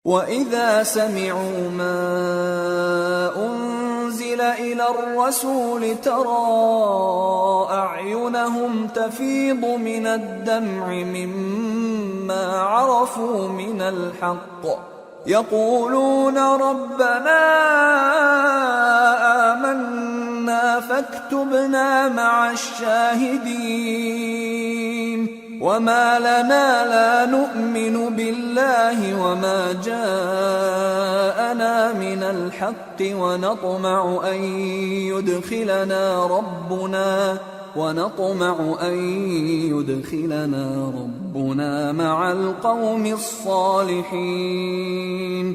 وَإِذَا سَمِعُوا مَا أُنزِلَ إِلَى الرَّسُولِ تَرَىٰ أَعْيُنَهُمْ تَفِيضُ مِنَ الدَّمْعِ مِمَّا عَرَفُوا مِنَ الْحَقِّ يَقُولُونَ رَبَّنَا آمَنَّا فَاكْتُبْنَا مَعَ الشَّاهِدِينَ وَمَا لَنَا لَا نُؤْمِنُ بِاللَّهِ وَمَا جَاءَنَا مِنَ الْحَقِّ وَنَطْمَعُ أَن يُدْخِلَنَا رَبُّنَا مَعَ الْقَوْمِ الصَّالِحِينَ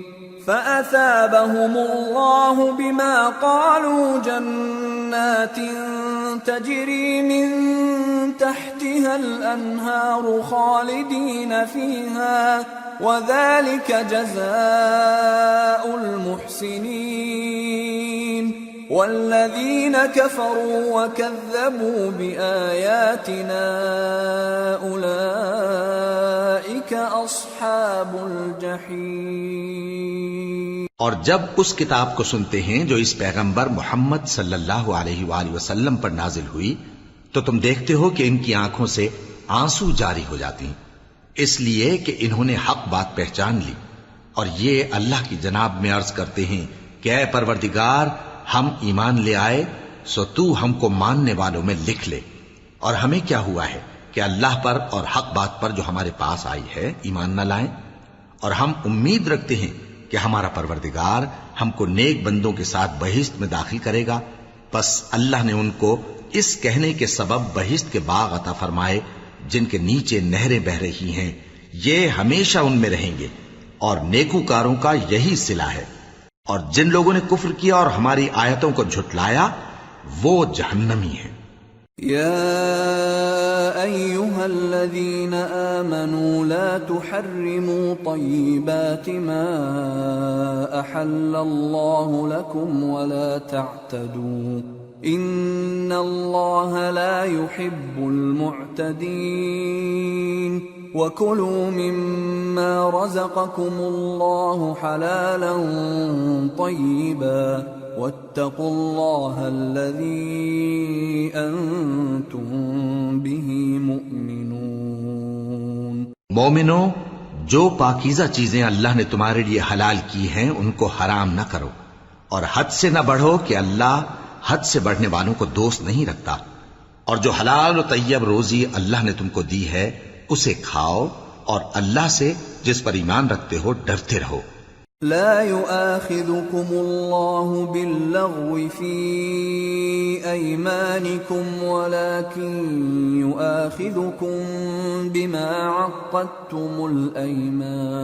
فَأَثَابَهُمُ اللَّهُ بِمَا قَالُوا جَنَّاتٍ تَجْرِي مِن تحتها الأنهار خالدين فيها وذلك جزاء المحسنين والذين كفروا وكذبوا بآياتنا أولئك أصحاب الجحيم۔ اور جب اس کتاب کو سنتے ہیں جو اس پیغمبر محمد صلی اللہ علیہ وآلہ وسلم پر نازل ہوئی تو تم دیکھتے ہو کہ ان کی آنکھوں سے آنسو جاری ہو جاتی ہیں، اس لیے کہ انہوں نے حق بات پہچان لی، اور یہ اللہ کی جناب میں عرض کرتے ہیں کہ اے پروردگار، ہم ایمان لے آئے سو تو ہم کو ماننے والوں میں لکھ لے، اور ہمیں کیا ہوا ہے کہ اللہ پر اور حق بات پر جو ہمارے پاس آئی ہے ایمان نہ لائیں، اور ہم امید رکھتے ہیں کہ ہمارا پروردگار ہم کو نیک بندوں کے ساتھ بہشت میں داخل کرے گا۔ پس اللہ نے ان کو اس کہنے کے سبب بہشت کے باغ عطا فرمائے جن کے نیچے نہریں بہ رہی ہیں، یہ ہمیشہ ان میں رہیں گے، اور نیکوکاروں کا یہی صلہ ہے، اور جن لوگوں نے کفر کیا اور ہماری آیتوں کو جھٹلایا وہ جہنمی ہیں۔ يا أيها الذين آمنوا لا تحرموا طيبات ما أحل الله لكم ولا تعتدوا إن الله لا يحب المعتدين وكلوا مما رزقكم الله حلالا طيبا واتقوا الله الذي أنتم به مؤمنون۔ مومنو، جو پاکیزہ چیزیں اللہ نے تمہارے لیے حلال کی ہیں ان کو حرام نہ کرو، اور حد سے نہ بڑھو کہ اللہ حد سے بڑھنے والوں کو دوست نہیں رکھتا، اور جو حلال و طیب روزی اللہ نے تم کو دی ہے اسے کھاؤ، اور اللہ سے جس پر ایمان رکھتے ہو ڈرتے رہو۔ لا يؤاخذكم الله باللغو في أيمانكم ولكن يؤاخذكم بما عقدتم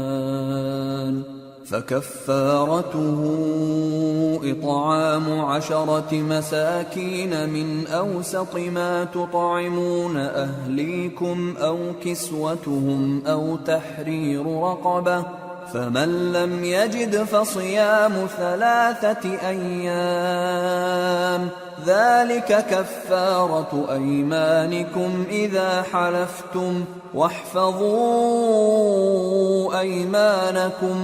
الأيمان فكفارته إطعام 10 مساكين من أوسط ما تطعمون أهليكم أو كسوتهم أو تحرير رقبة فمن لم يجد فصيام 3 أيام ذلك كفارة أيمانكم إذا حلفتم واحفظوا أيمانكم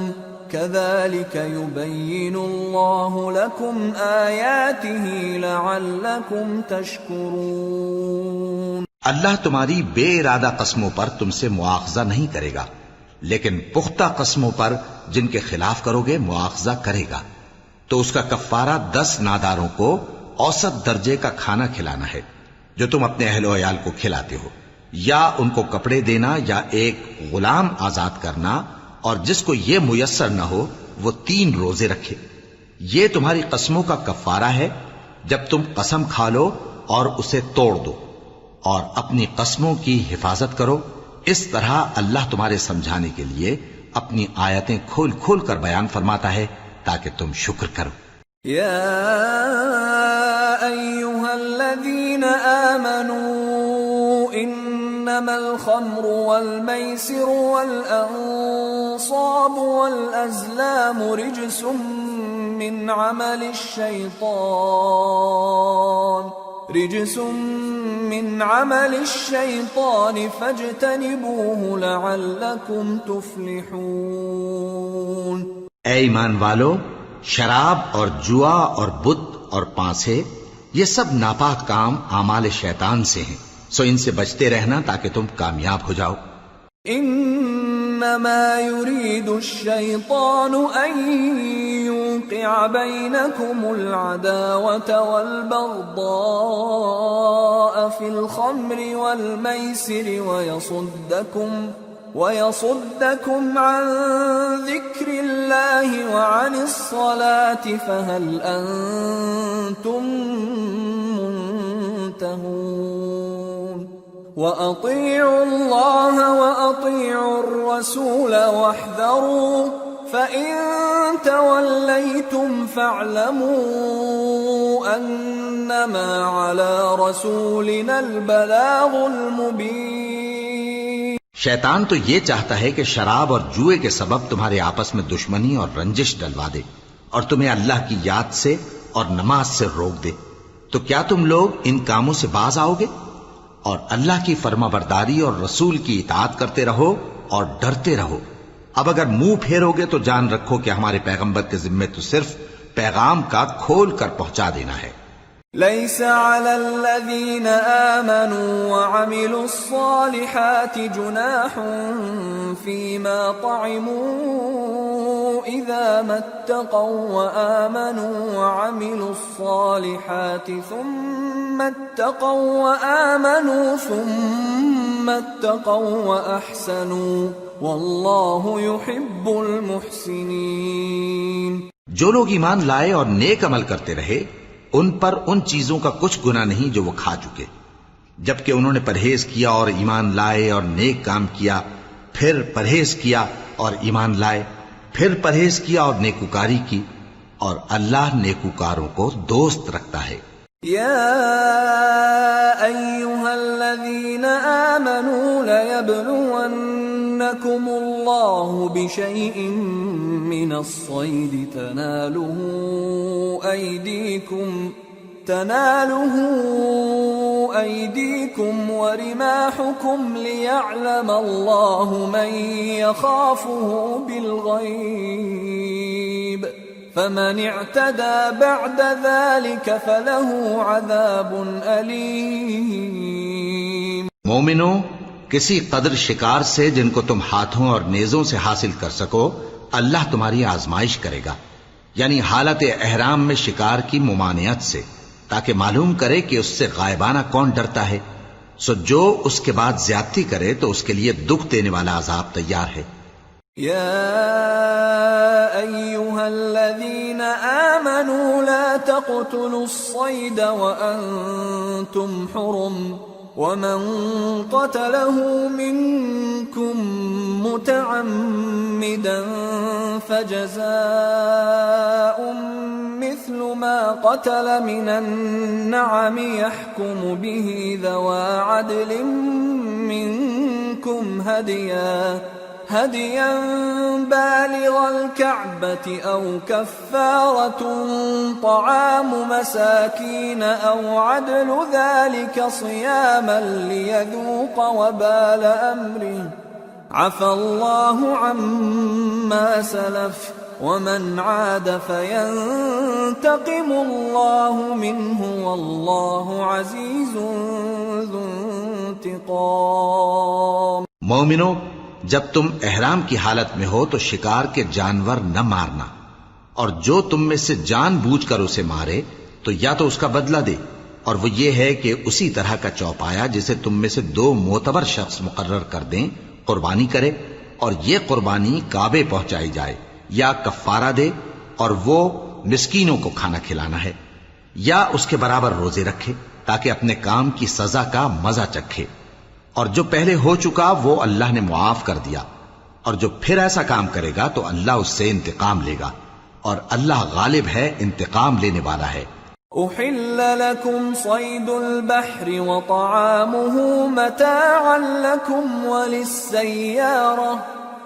كذلك يبين الله لكم آياته لعلكم تشكرون۔ اللہ تمہاری بے ارادہ قسموں پر تم سے مواخذہ نہیں کرے گا، لیکن پختہ قسموں پر جن کے خلاف کرو گے مواخذہ کرے گا، تو اس کا کفارہ 10 ناداروں کو اوسط درجے کا کھانا کھلانا ہے جو تم اپنے اہل و عیال کو کھلاتے ہو، یا ان کو کپڑے دینا یا ایک غلام آزاد کرنا، اور جس کو یہ میسر نہ ہو وہ 3 روزے رکھے۔ یہ تمہاری قسموں کا کفارہ ہے جب تم قسم کھا لو اور اسے توڑ دو، اور اپنی قسموں کی حفاظت کرو۔ اس طرح اللہ تمہارے سمجھانے کے لیے اپنی آیتیں کھول کھول کر بیان فرماتا ہے تاکہ تم شکر کرو۔ یا ایھا الذین آمنوا انما الخمر والمیسر والانصاب والازلام رجس من عمل الشیطان فاجتنبوه لعلکم تفلحون۔ اے ایمان والو، شراب اور جوا اور بت اور پانسے یہ سب ناپاک کام اعمال شیطان سے ہیں، سو ان سے بچتے رہنا تاکہ تم کامیاب ہو جاؤ۔ انما يريد الشيطان ان يوقع بينكم العداوة والبغضاء في الخمر والميسر ويصدكم عن ذكر الله وعن الصلاة فهل أنتم منتهون وأطيعوا الله وأطيعوا الرسول واحذروا فإن توليتم فاعلموا أنما على رسولنا البلاغ المبين۔ شیطان تو یہ چاہتا ہے کہ شراب اور جوئے کے سبب تمہارے آپس میں دشمنی اور رنجش ڈلوا دے اور تمہیں اللہ کی یاد سے اور نماز سے روک دے، تو کیا تم لوگ ان کاموں سے باز آؤ گے؟ اور اللہ کی فرما برداری اور رسول کی اطاعت کرتے رہو اور ڈرتے رہو۔ اب اگر منہ پھیرو گے تو جان رکھو کہ ہمارے پیغمبر کے ذمے تو صرف پیغام کا کھول کر پہنچا دینا ہے۔ ليس على الذين آمنوا وعملوا الصالحات جناح فيما طعموا إذا ما اتقوا وآمنوا وعملوا الصالحات ثم اتقوا وأحسنوا والله يحب المحسنين۔ جو لوگ ایمان لائے اور نیک عمل کرتے رہے ان پر ان چیزوں کا کچھ گناہ نہیں جو وہ کھا چکے، جبکہ انہوں نے پرہیز کیا اور ایمان لائے اور نیک کام کیا، پھر پرہیز کیا اور ایمان لائے، پھر پرہیز کیا اور نیکوکاری کی، اور اللہ نیکوکاروں کو دوست رکھتا ہے۔ يا أيها الذين آمنوا ليبلونكم الله بشيء من الصيد تناله أيديكم ورماحكم ليعلم الله من يخافه بالغيب فمن اعتدى بعد ذلك فله عذاب أليم۔ مومنو، کسی قدر شکار سے جن کو تم ہاتھوں اور نیزوں سے حاصل کر سکو اللہ تمہاری آزمائش کرے گا، یعنی حالت احرام میں شکار کی ممانعت سے، تاکہ معلوم کرے کہ اس سے غائبانہ کون ڈرتا ہے، سو جو اس کے بعد زیادتی کرے تو اس کے لیے دکھ دینے والا عذاب تیار ہے۔ يا أيها الذين آمنوا لا تقتلوا الصيد وأنتم حرم ومن قتله منكم متعمدا فجزاء مثل ما قتل من النعم يحكم به ذوى عدل منكم هديا بالغ الكعبة أو كفارة طعام مساكين أو عدل ذلك صياما ليذوق وبال أمره عفى الله عما سلف ومن عاد فينتقم الله منه والله عزيز ذو انتقام۔ مومنو، جب تم احرام کی حالت میں ہو تو شکار کے جانور نہ مارنا، اور جو تم میں سے جان بوجھ کر اسے مارے تو یا تو اس کا بدلہ دے، اور وہ یہ ہے کہ اسی طرح کا چوپایا جسے تم میں سے 2 معتبر شخص مقرر کر دیں قربانی کرے، اور یہ قربانی کعبے پہنچائی جائے، یا کفارہ دے اور وہ مسکینوں کو کھانا کھلانا ہے، یا اس کے برابر روزے رکھے تاکہ اپنے کام کی سزا کا مزہ چکھے، اور جو پہلے ہو چکا وہ اللہ نے معاف کر دیا، اور جو پھر ایسا کام کرے گا تو اللہ اس سے انتقام لے گا، اور اللہ غالب ہے، انتقام لینے والا ہے۔ أحل لكم صيد البحر وطعامه متاعا لكم وللسيارة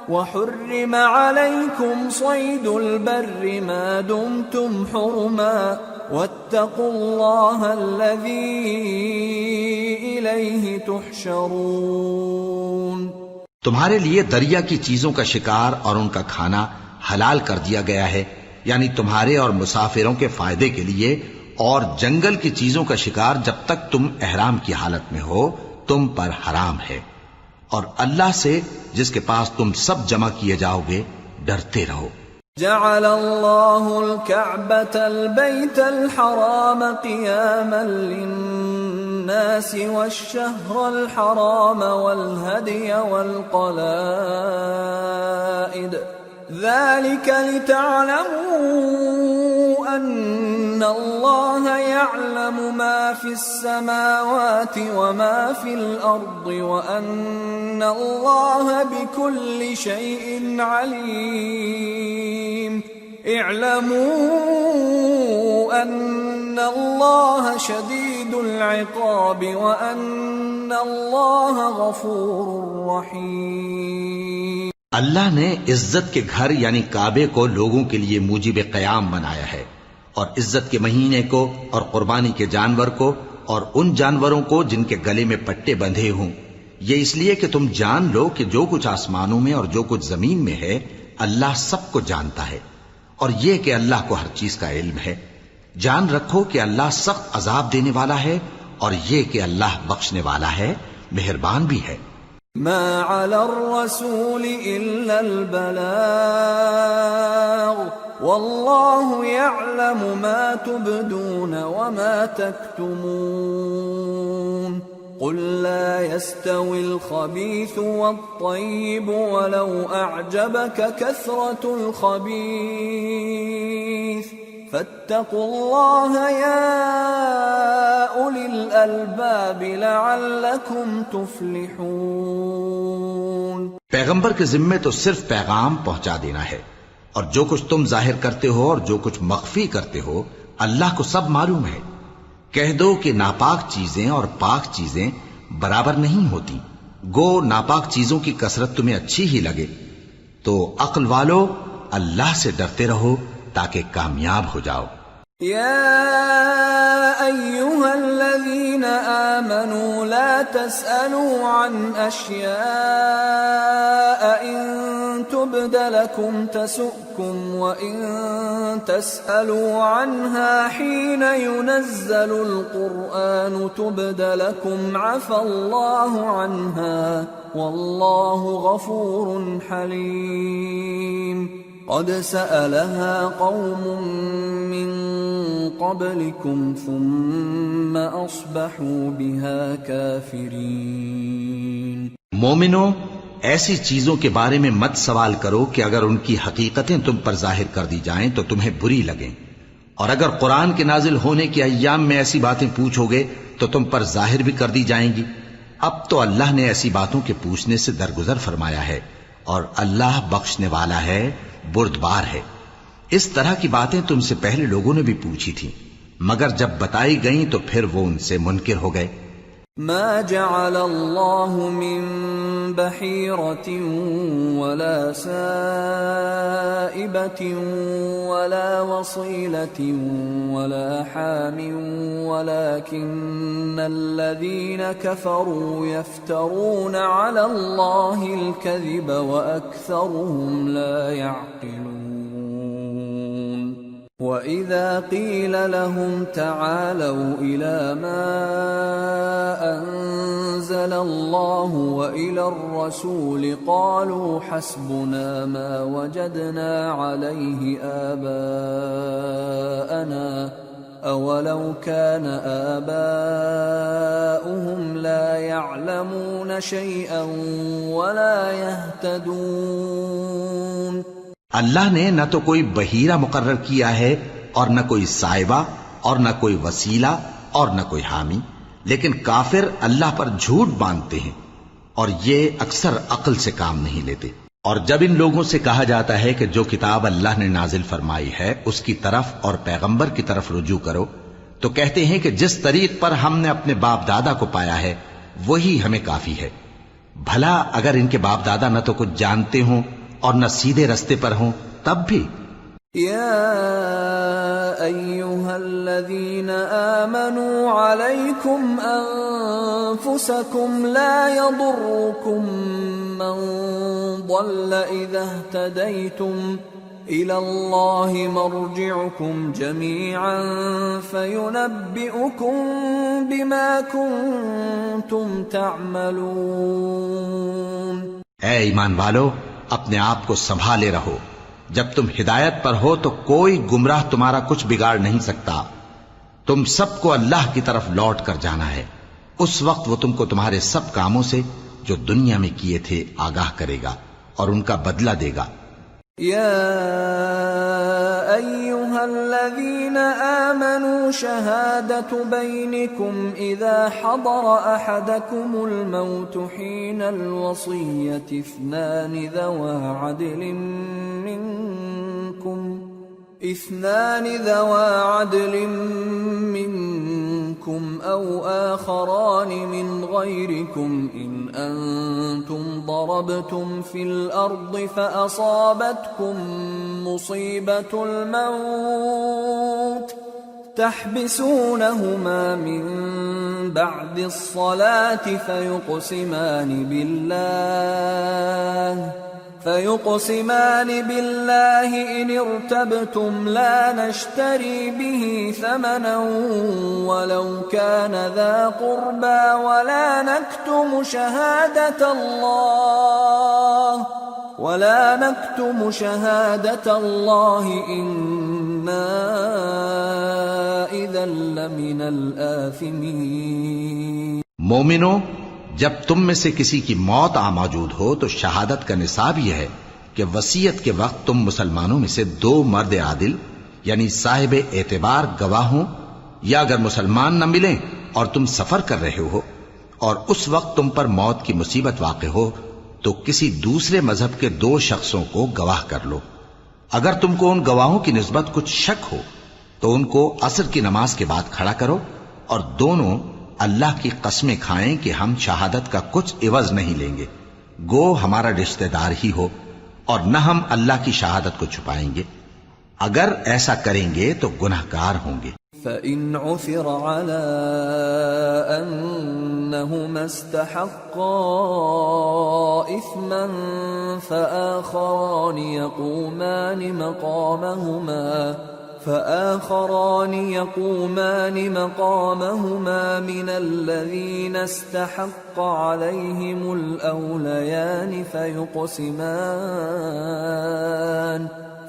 وحرم عليكم صيد البر ما دمتم حرما واتقوا الله الذي إليه تحشرون۔ تمہارے لیے دریا کی چیزوں کا شکار اور ان کا کھانا حلال کر دیا گیا ہے، یعنی تمہارے اور مسافروں کے فائدے کے لیے، اور جنگل کی چیزوں کا شکار جب تک تم احرام کی حالت میں ہو تم پر حرام ہے، اور اللہ سے جس کے پاس تم سب جمع کیے جاؤ گے ڈرتے رہو۔ جعل الله الكعبة البيت الحرام قياما للناس والشهر الحرام والهدي والقلائد ذلك لتعلموا أن الله يعلم ما في السماوات وما في الأرض وأن الله بكل شيء عليم اعلموا أن الله شديد العقاب وأن الله غفور رحيم۔ اللہ نے عزت کے گھر یعنی کعبے کو لوگوں کے لیے موجب قیام بنایا ہے، اور عزت کے مہینے کو اور قربانی کے جانور کو اور ان جانوروں کو جن کے گلے میں پٹے بندھے ہوں، یہ اس لیے کہ تم جان لو کہ جو کچھ آسمانوں میں اور جو کچھ زمین میں ہے اللہ سب کو جانتا ہے، اور یہ کہ اللہ کو ہر چیز کا علم ہے۔ جان رکھو کہ اللہ سخت عذاب دینے والا ہے، اور یہ کہ اللہ بخشنے والا ہے، مہربان بھی ہے۔ ما على الرسول إلا البلاغ والله يعلم ما تبدون وما تكتمون قل لا يستوي الخبيث والطيب ولو أعجبك كثرة الخبيث فاتقوا الله يا أولي الألباب لعلكم تفلحون۔ پیغمبر کے ذمے تو صرف پیغام پہنچا دینا ہے، اور جو کچھ تم ظاہر کرتے ہو اور جو کچھ مخفی کرتے ہو اللہ کو سب معلوم ہے۔ کہہ دو کہ ناپاک چیزیں اور پاک چیزیں برابر نہیں ہوتی، گو ناپاک چیزوں کی کثرت تمہیں اچھی ہی لگے، تو عقل والو اللہ سے ڈرتے رہو تاکہ کامیاب ہو جاؤ۔ يا أيها الذين آمنوا لا تسألوا عن أشياء إن تبد لكم تسؤكم وإن تسألوا عنها حين ينزل القرآن تبد لكم عفى الله عنها والله غفور حليم۔ قد سألها قوم من قبلكم ثم أصبحوا بها كافرين۔ مومنو، ایسی چیزوں کے بارے میں مت سوال کرو کہ اگر ان کی حقیقتیں تم پر ظاہر کر دی جائیں تو تمہیں بری لگیں، اور اگر قرآن کے نازل ہونے کے ایام میں ایسی باتیں پوچھو گے تو تم پر ظاہر بھی کر دی جائیں گی۔ اب تو اللہ نے ایسی باتوں کے پوچھنے سے درگزر فرمایا ہے، اور اللہ بخشنے والا ہے، بردبار ہے۔ اس طرح کی باتیں تم سے پہلے لوگوں نے بھی پوچھی تھی، مگر جب بتائی گئیں تو پھر وہ ان سے منکر ہو گئے۔ ما جعل الله من بحيرة ولا سائبة ولا وصيلة ولا حام ولكن الذين كفروا يفترون على الله الكذب وأكثرهم لا يعقلون۔ وَإِذَا قِيلَ لَهُمْ تَعَالَوْا إِلَى مَا أَنزَلَ اللَّهُ وَإِلَى الرَّسُولِ قَالُوا حَسْبُنَا مَا وَجَدْنَا عَلَيْهِ آبَاءَنَا أَوَلَوْ كَانَ آبَاؤُهُمْ لَا يَعْلَمُونَ شَيْئًا وَلَا يَهْتَدُونَ۔ اللہ نے نہ تو کوئی بحیرہ مقرر کیا ہے اور نہ کوئی سائبہ اور نہ کوئی وسیلہ اور نہ کوئی حامی، لیکن کافر اللہ پر جھوٹ باندھتے ہیں اور یہ اکثر عقل سے کام نہیں لیتے۔ اور جب ان لوگوں سے کہا جاتا ہے کہ جو کتاب اللہ نے نازل فرمائی ہے اس کی طرف اور پیغمبر کی طرف رجوع کرو، تو کہتے ہیں کہ جس طریق پر ہم نے اپنے باپ دادا کو پایا ہے وہی ہمیں کافی ہے۔ بھلا اگر ان کے باپ دادا نہ تو کچھ جانتے ہوں اور نہ سیدھے رستے پر ہوں تب بھی۔ یا ایھا الذین آمنوا علیکم انفسکم لا یضرکم من ضل اذا اہتدیتم إلى الله مرجعكم جميعا فينبئكم بما كنتم تعملون. اے ایمان والو، اپنے آپ کو سنبھالے رہو. جب تم ہدایت پر ہو تو کوئی گمراہ تمہارا کچھ بگاڑ نہیں سکتا. تم سب کو اللہ کی طرف لوٹ کر جانا ہے. اس وقت وہ تم کو تمہارے سب کاموں سے جو دنیا میں کیے تھے آگاہ کرے گا اور ان کا بدلہ دے گا. يا أيها الذين آمنوا شهادة بينكم إذا حضر أحدكم الموت حين الوصية اثنان ذوى عدل منكم أو آخران من غيركم إن أنتم ضربتم في الأرض فأصابتكم مصيبة الموت تحبسونهما من بعد الصلاة فيقسمان بالله إن ارتبتم لا نشتري به ثمنا ولو كان ذا قربى ولا نكتم شهادة الله إنا إذا لمن الآثمين. مومنو، جب تم میں سے کسی کی موت آ موجود ہو تو شہادت کا نصاب یہ ہے کہ وصیت کے وقت تم مسلمانوں میں سے 2 مرد عادل یعنی صاحب اعتبار گواہ ہوں، یا اگر مسلمان نہ ملیں اور تم سفر کر رہے ہو اور اس وقت تم پر موت کی مصیبت واقع ہو تو کسی دوسرے مذہب کے 2 شخصوں کو گواہ کر لو. اگر تم کو ان گواہوں کی نسبت کچھ شک ہو تو ان کو عصر کی نماز کے بعد کھڑا کرو اور دونوں اللہ کی قسمیں کھائیں کہ ہم شہادت کا کچھ عوض نہیں لیں گے، گو ہمارا رشتہ دار ہی ہو، اور نہ ہم اللہ کی شہادت کو چھپائیں گے. اگر ایسا کریں گے تو گناہگار ہوں گے. فَإِنْ عُثِرَ عَلَىٰ أَنَّهُمَا اسْتَحَقَّا إِثْمًا فآخران يقومان مقامهما من الذين استحق عليهم الأوليان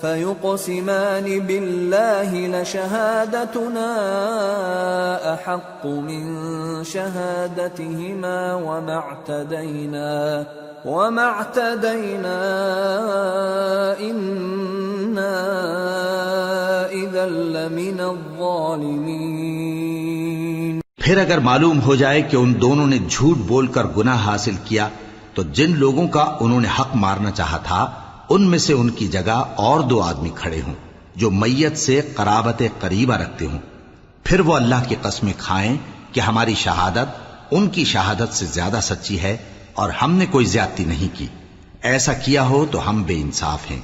فيقسمان بالله لشهادتنا أحق من شهادتهما وما اعتدينا إنا إذا لمن الظالمين. پھر اگر معلوم ہو جائے کہ ان دونوں نے جھوٹ بول کر گناہ حاصل کیا تو جن لوگوں کا انہوں نے حق مارنا چاہا تھا ان میں سے ان کی جگہ اور 2 آدمی کھڑے ہوں جو میت سے قرابت قریبہ رکھتے ہوں. پھر وہ اللہ کی قسمیں کھائیں کہ ہماری شہادت ان کی شہادت سے زیادہ سچی ہے اور ہم نے کوئی زیادتی نہیں کی. ایسا کیا ہو تو ہم بے انصاف ہیں.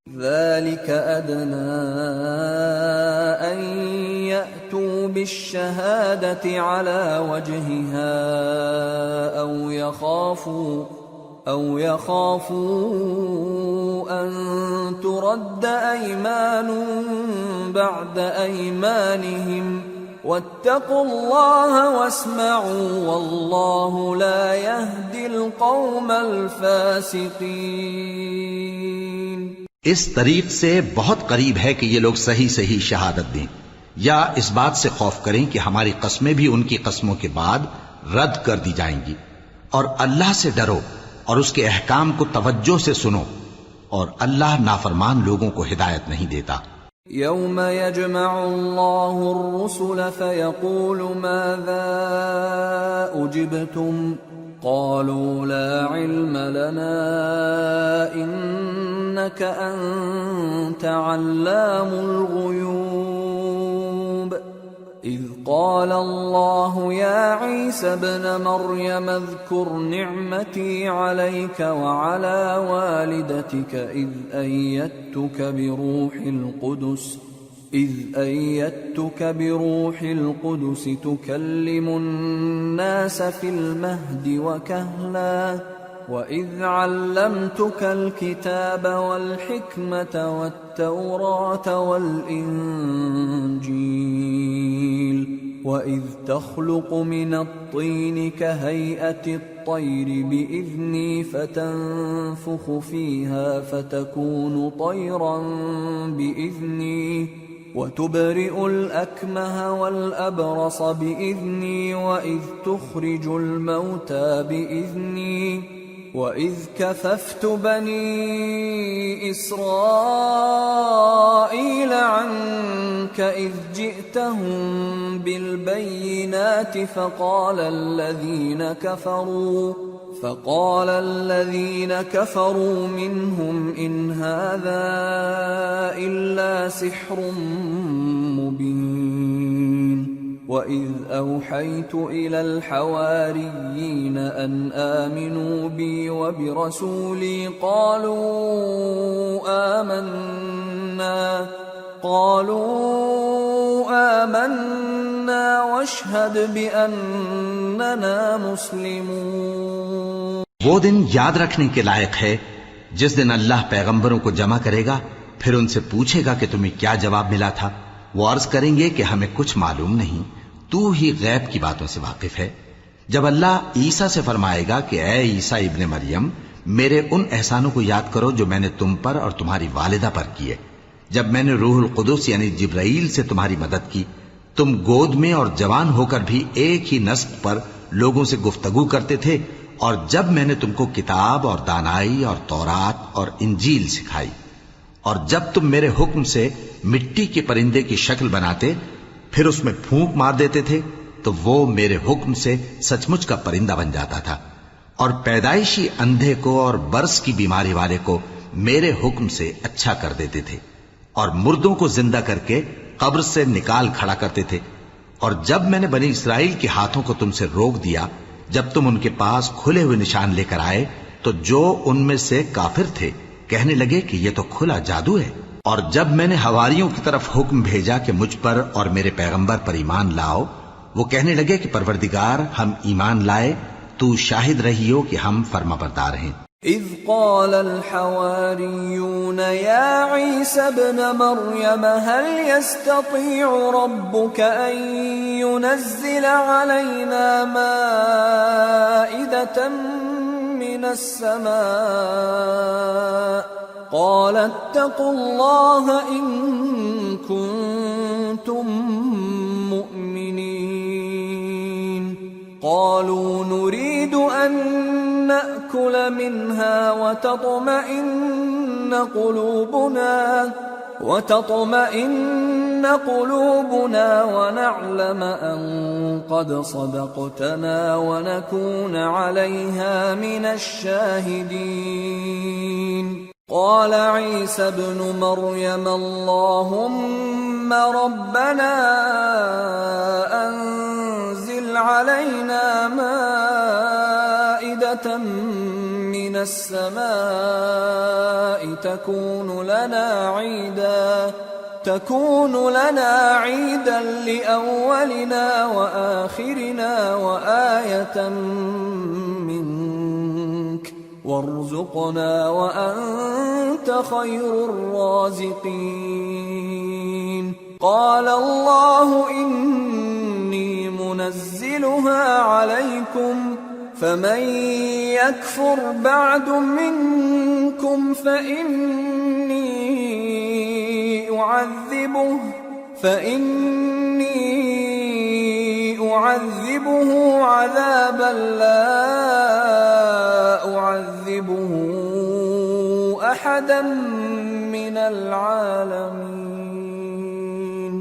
ذلك أدنى أن يأتوا بالشهادة على وجهها أو يخافوا أن ترد أيمان بعد أيمانهم واتقوا الله واسمعوا والله لا يهدي القوم الفاسقين. اس طریق سے بہت قریب ہے کہ یہ لوگ صحیح شہادت دیں، یا اس بات سے خوف کریں کہ ہماری قسمیں بھی ان کی قسموں کے بعد رد کر دی جائیں گی. اور اللہ سے ڈرو اور اس کے احکام کو توجہ سے سنو، اور اللہ نافرمان لوگوں کو ہدایت نہیں دیتا. يوم يجمع الله الرسل فيقول ماذا أجبتم قالوا لا علم لنا إنك أنت علام الغيوب. إذ قال الله يا عيسى ابن مريم اذكر نعمتي عليك وعلى والدتك إذ أيدتك بروح القدس تكلم الناس في المهد وكهلا وَإِذْ عَلَّمْتُكَ الْكِتَابَ وَالْحِكْمَةَ وَالتَّوْرَاةَ وَالْإِنْجِيلَ وَإِذْ تَخْلُقُ مِنَ الطِّينِ كَهَيْئَةِ الطَّيْرِ بِإِذْنِي فَتَنفُخُ فِيهَا فَتَكُونُ طَيْرًا بِإِذْنِي وَتُبْرِئُ الْأَكْمَهَ وَالْأَبْرَصَ بِإِذْنِي وَإِذْ تُخْرِجُ الْمَوْتَى بِإِذْنِي وَإِذْ كَفَفْتُ بَنِي إِسْرَائِيلَ عَنكَ إِذْ جِئْتَهُم بِالْبَيِّنَاتِ فَقَالَ الَّذِينَ كَفَرُوا مِنْهُمْ إِنْ هَذَا إِلَّا سِحْرٌ مُبِينٌ وَإِذْ أَوْحَيْتُ إِلَى الْحَوَارِيِّينَ أَنْ آمِنُوا بِي وَبِرَسُولِي قالوا آمنا واشهد بأننا مسلمون۔ وہ دن یاد رکھنے کے لائق ہے جس دن اللہ پیغمبروں کو جمع کرے گا، پھر ان سے پوچھے گا کہ تمہیں کیا جواب ملا تھا۔ وہ عرض کریں گے کہ ہمیں کچھ معلوم نہیں، تو ہی غیب کی باتوں سے واقف ہے۔ جب اللہ عیسیٰ سے فرمائے گا کہ اے عیسیٰ ابن مریم، میرے ان احسانوں کو یاد کرو جو میں نے تم پر اور تمہاری والدہ پر کیے، جب میں نے روح القدس یعنی جبرائیل سے تمہاری مدد کی، تم گود میں اور جوان ہو کر بھی ایک ہی نسق پر لوگوں سے گفتگو کرتے تھے، اور جب میں نے تم کو کتاب اور دانائی اور تورات اور انجیل سکھائی، اور جب تم میرے حکم سے مٹی کے پرندے کی شکل بناتے پھر اس میں پھونک مار دیتے تھے تو وہ میرے حکم سے سچ مچ کا پرندہ بن جاتا تھا، اور پیدائشی اندھے کو اور برس کی بیماری والے کو میرے حکم سے اچھا کر دیتے تھے، اور مردوں کو زندہ کر کے قبر سے نکال کھڑا کرتے تھے۔ اور جب میں نے بنی اسرائیل کے ہاتھوں کو تم سے روک دیا جب تم ان کے پاس کھلے ہوئے نشان لے کر آئے، تو جو ان میں سے کافر تھے کہنے لگے کہ یہ تو کھلا جادو ہے۔ اور جب میں نے حواریوں کی طرف حکم بھیجا کہ مجھ پر اور میرے پیغمبر پر ایمان لاؤ، وہ کہنے لگے کہ پروردگار ہم ایمان لائے، تو شاہد رہیو کہ ہم فرما بردار ہیں۔ اذ قال الحواريون يا عيسى ابن مريم هل يستطيع ربك أن ينزل علينا مائدة من السماء قال اتقوا الله إن كنتم مؤمنين قالوا نريد أن نأكل منها وتطمئن قلوبنا ونعلم أن قد صدقتنا ونكون عليها من الشاهدين قال عيسى ابن مريم اللهم ربنا أنزل علينا مائدة من السماء تكون لنا عيدا لأولنا وآخرنا وآية منك وارزقنا وأنت خير الرازقين قال الله إني منزلها عليكم فمن يكفر بعد منكم فإني أعذبه عذابا لا أعذبه أحدا من العالمين۔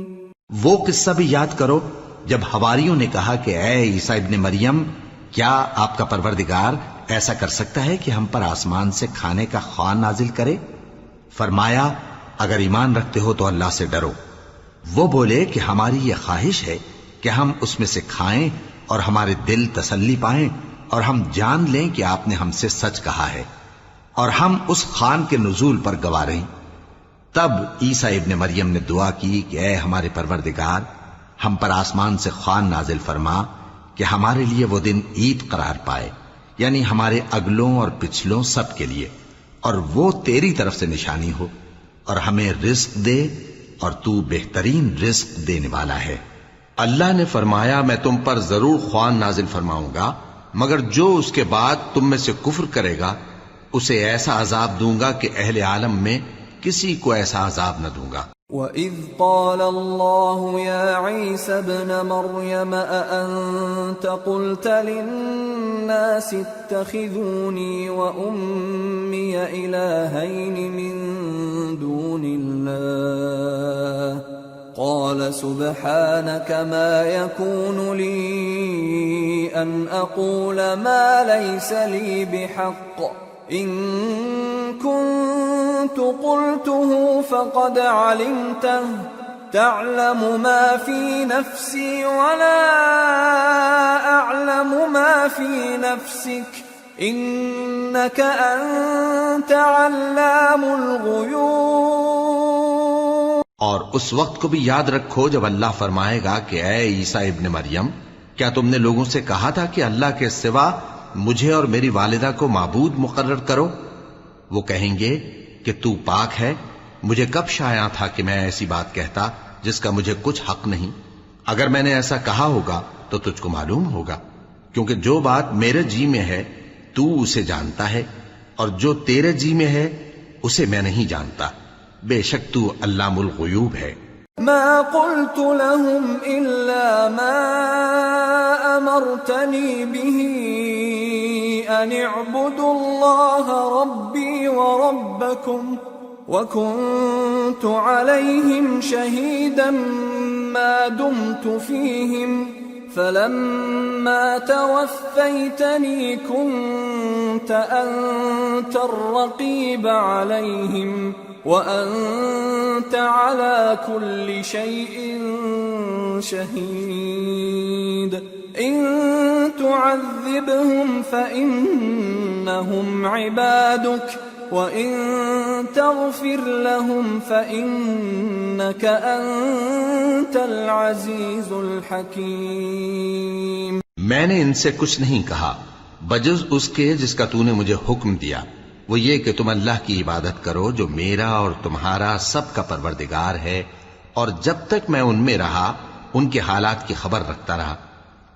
وہ قصہ بھی یاد کرو جب حواریوں نے کہا کہ اے عیسیٰ ابن مریم، کیا آپ کا پروردگار ایسا کر سکتا ہے کہ ہم پر آسمان سے کھانے کا خوان نازل کرے؟ فرمایا اگر ایمان رکھتے ہو تو اللہ سے ڈرو۔ وہ بولے کہ ہماری یہ خواہش ہے کہ ہم اس میں سے کھائیں اور ہمارے دل تسلی پائیں اور ہم جان لیں کہ آپ نے ہم سے سچ کہا ہے اور ہم اس خوان کے نزول پر گواہ رہیں۔ تب عیسیٰ ابن مریم نے دعا کی کہ اے ہمارے پروردگار، ہم پر آسمان سے خوان نازل فرما کہ ہمارے لیے وہ دن عید قرار پائے، یعنی ہمارے اگلوں اور پچھلوں سب کے لیے، اور وہ تیری طرف سے نشانی ہو، اور ہمیں رزق دے، اور تو بہترین رزق دینے والا ہے۔ اللہ نے فرمایا میں تم پر ضرور خوان نازل فرماؤں گا، مگر جو اس کے بعد تم میں سے کفر کرے گا اسے ایسا عذاب دوں گا کہ اہل عالم میں کسی کو ایسا عذاب نہ دوں گا۔ وَإِذْ قَالَ اللَّهُ يَا عِيسَى ابْنَ مَرْيَمَ أَأَنْتَ قُلْتَ لِلنَّاسِ اتَّخِذُونِي وَأُمِّيَ إِلَٰهَيْنِ مِن دُونِ اللَّهِ قَالَ سُبْحَانَكَ مَا يَكُونُ لِي أَنْ أَقُولَ مَا لَيْسَ لِي بِحَقٍّ إِن كُنتُ قُلْتُهُ فَقَدْ عَلِمْتَهُ تَعْلَمُ مَا فِي نَفْسِي وَلَا أَعْلَمُ مَا فِي نَفْسِكَ إِنَّكَ أَنْتَ عَلَّامُ الْغُيُوبِ۔ اور اس وقت کو بھی یاد رکھو جب اللہ فرمائے گا کہ اے عیسیٰ ابن مریم، کیا تم نے لوگوں سے کہا تھا کہ اللہ کے سوا مجھے اور میری والدہ کو معبود مقرر کرو؟ وہ کہیں گے کہ تو پاک ہے، مجھے کب شایع تھا کہ میں ایسی بات کہتا جس کا مجھے کچھ حق نہیں۔ اگر میں نے ایسا کہا ہوگا تو تجھ کو معلوم ہوگا، کیونکہ جو بات میرے جی میں ہے تو اسے جانتا ہے، اور جو تیرے جی میں ہے اسے میں نہیں جانتا۔ بے شک تو علام الغیوب ہے۔ ما قلت لهم إلا ما أمرتني به أن اعبدوا الله ربي وربكم وكنت عليهم شهيدا ما دمت فيهم فلما توفيتني كنت أنت الرقيب عليهم وأنت على كل شيء شهيد إن تعذبهم فإنهم عبادك وإن تغفر لهم فإنك أنت العزيز الحكيم۔ میں نے ان سے کچھ نہیں کہا بجز اس کے جس کا تو نے مجھے حکم دیا، وہ یہ کہ تم اللہ کی عبادت کرو جو میرا اور تمہارا سب کا پروردگار ہے، اور جب تک میں ان میں رہا ان کے حالات کی خبر رکھتا رہا۔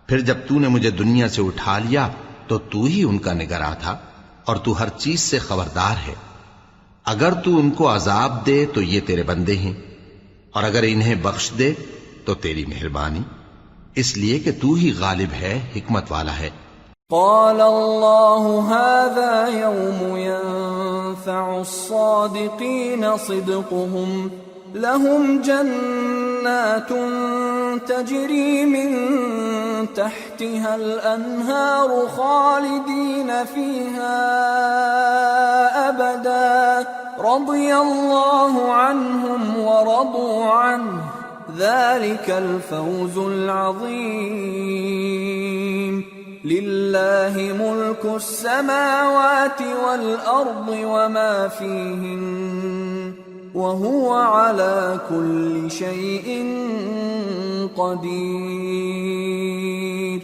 پھر جب تو نے مجھے دنیا سے اٹھا لیا تو تو ہی ان کا نگراں تھا، اور تو ہر چیز سے خبردار ہے۔ اگر تو ان کو عذاب دے تو یہ تیرے بندے ہیں، اور اگر انہیں بخش دے تو تیری مہربانی، اس لیے کہ تو ہی غالب ہے، حکمت والا ہے۔ قال الله هذا يوم ينفع الصادقين صدقهم لهم جنات تجري من تحتها الأنهار خالدين فيها أبدا رضي الله عنهم ورضوا عنه ذلك الفوز العظيم لله ملك السماوات والأرض وما فيهن وهو على كل شيء قدير۔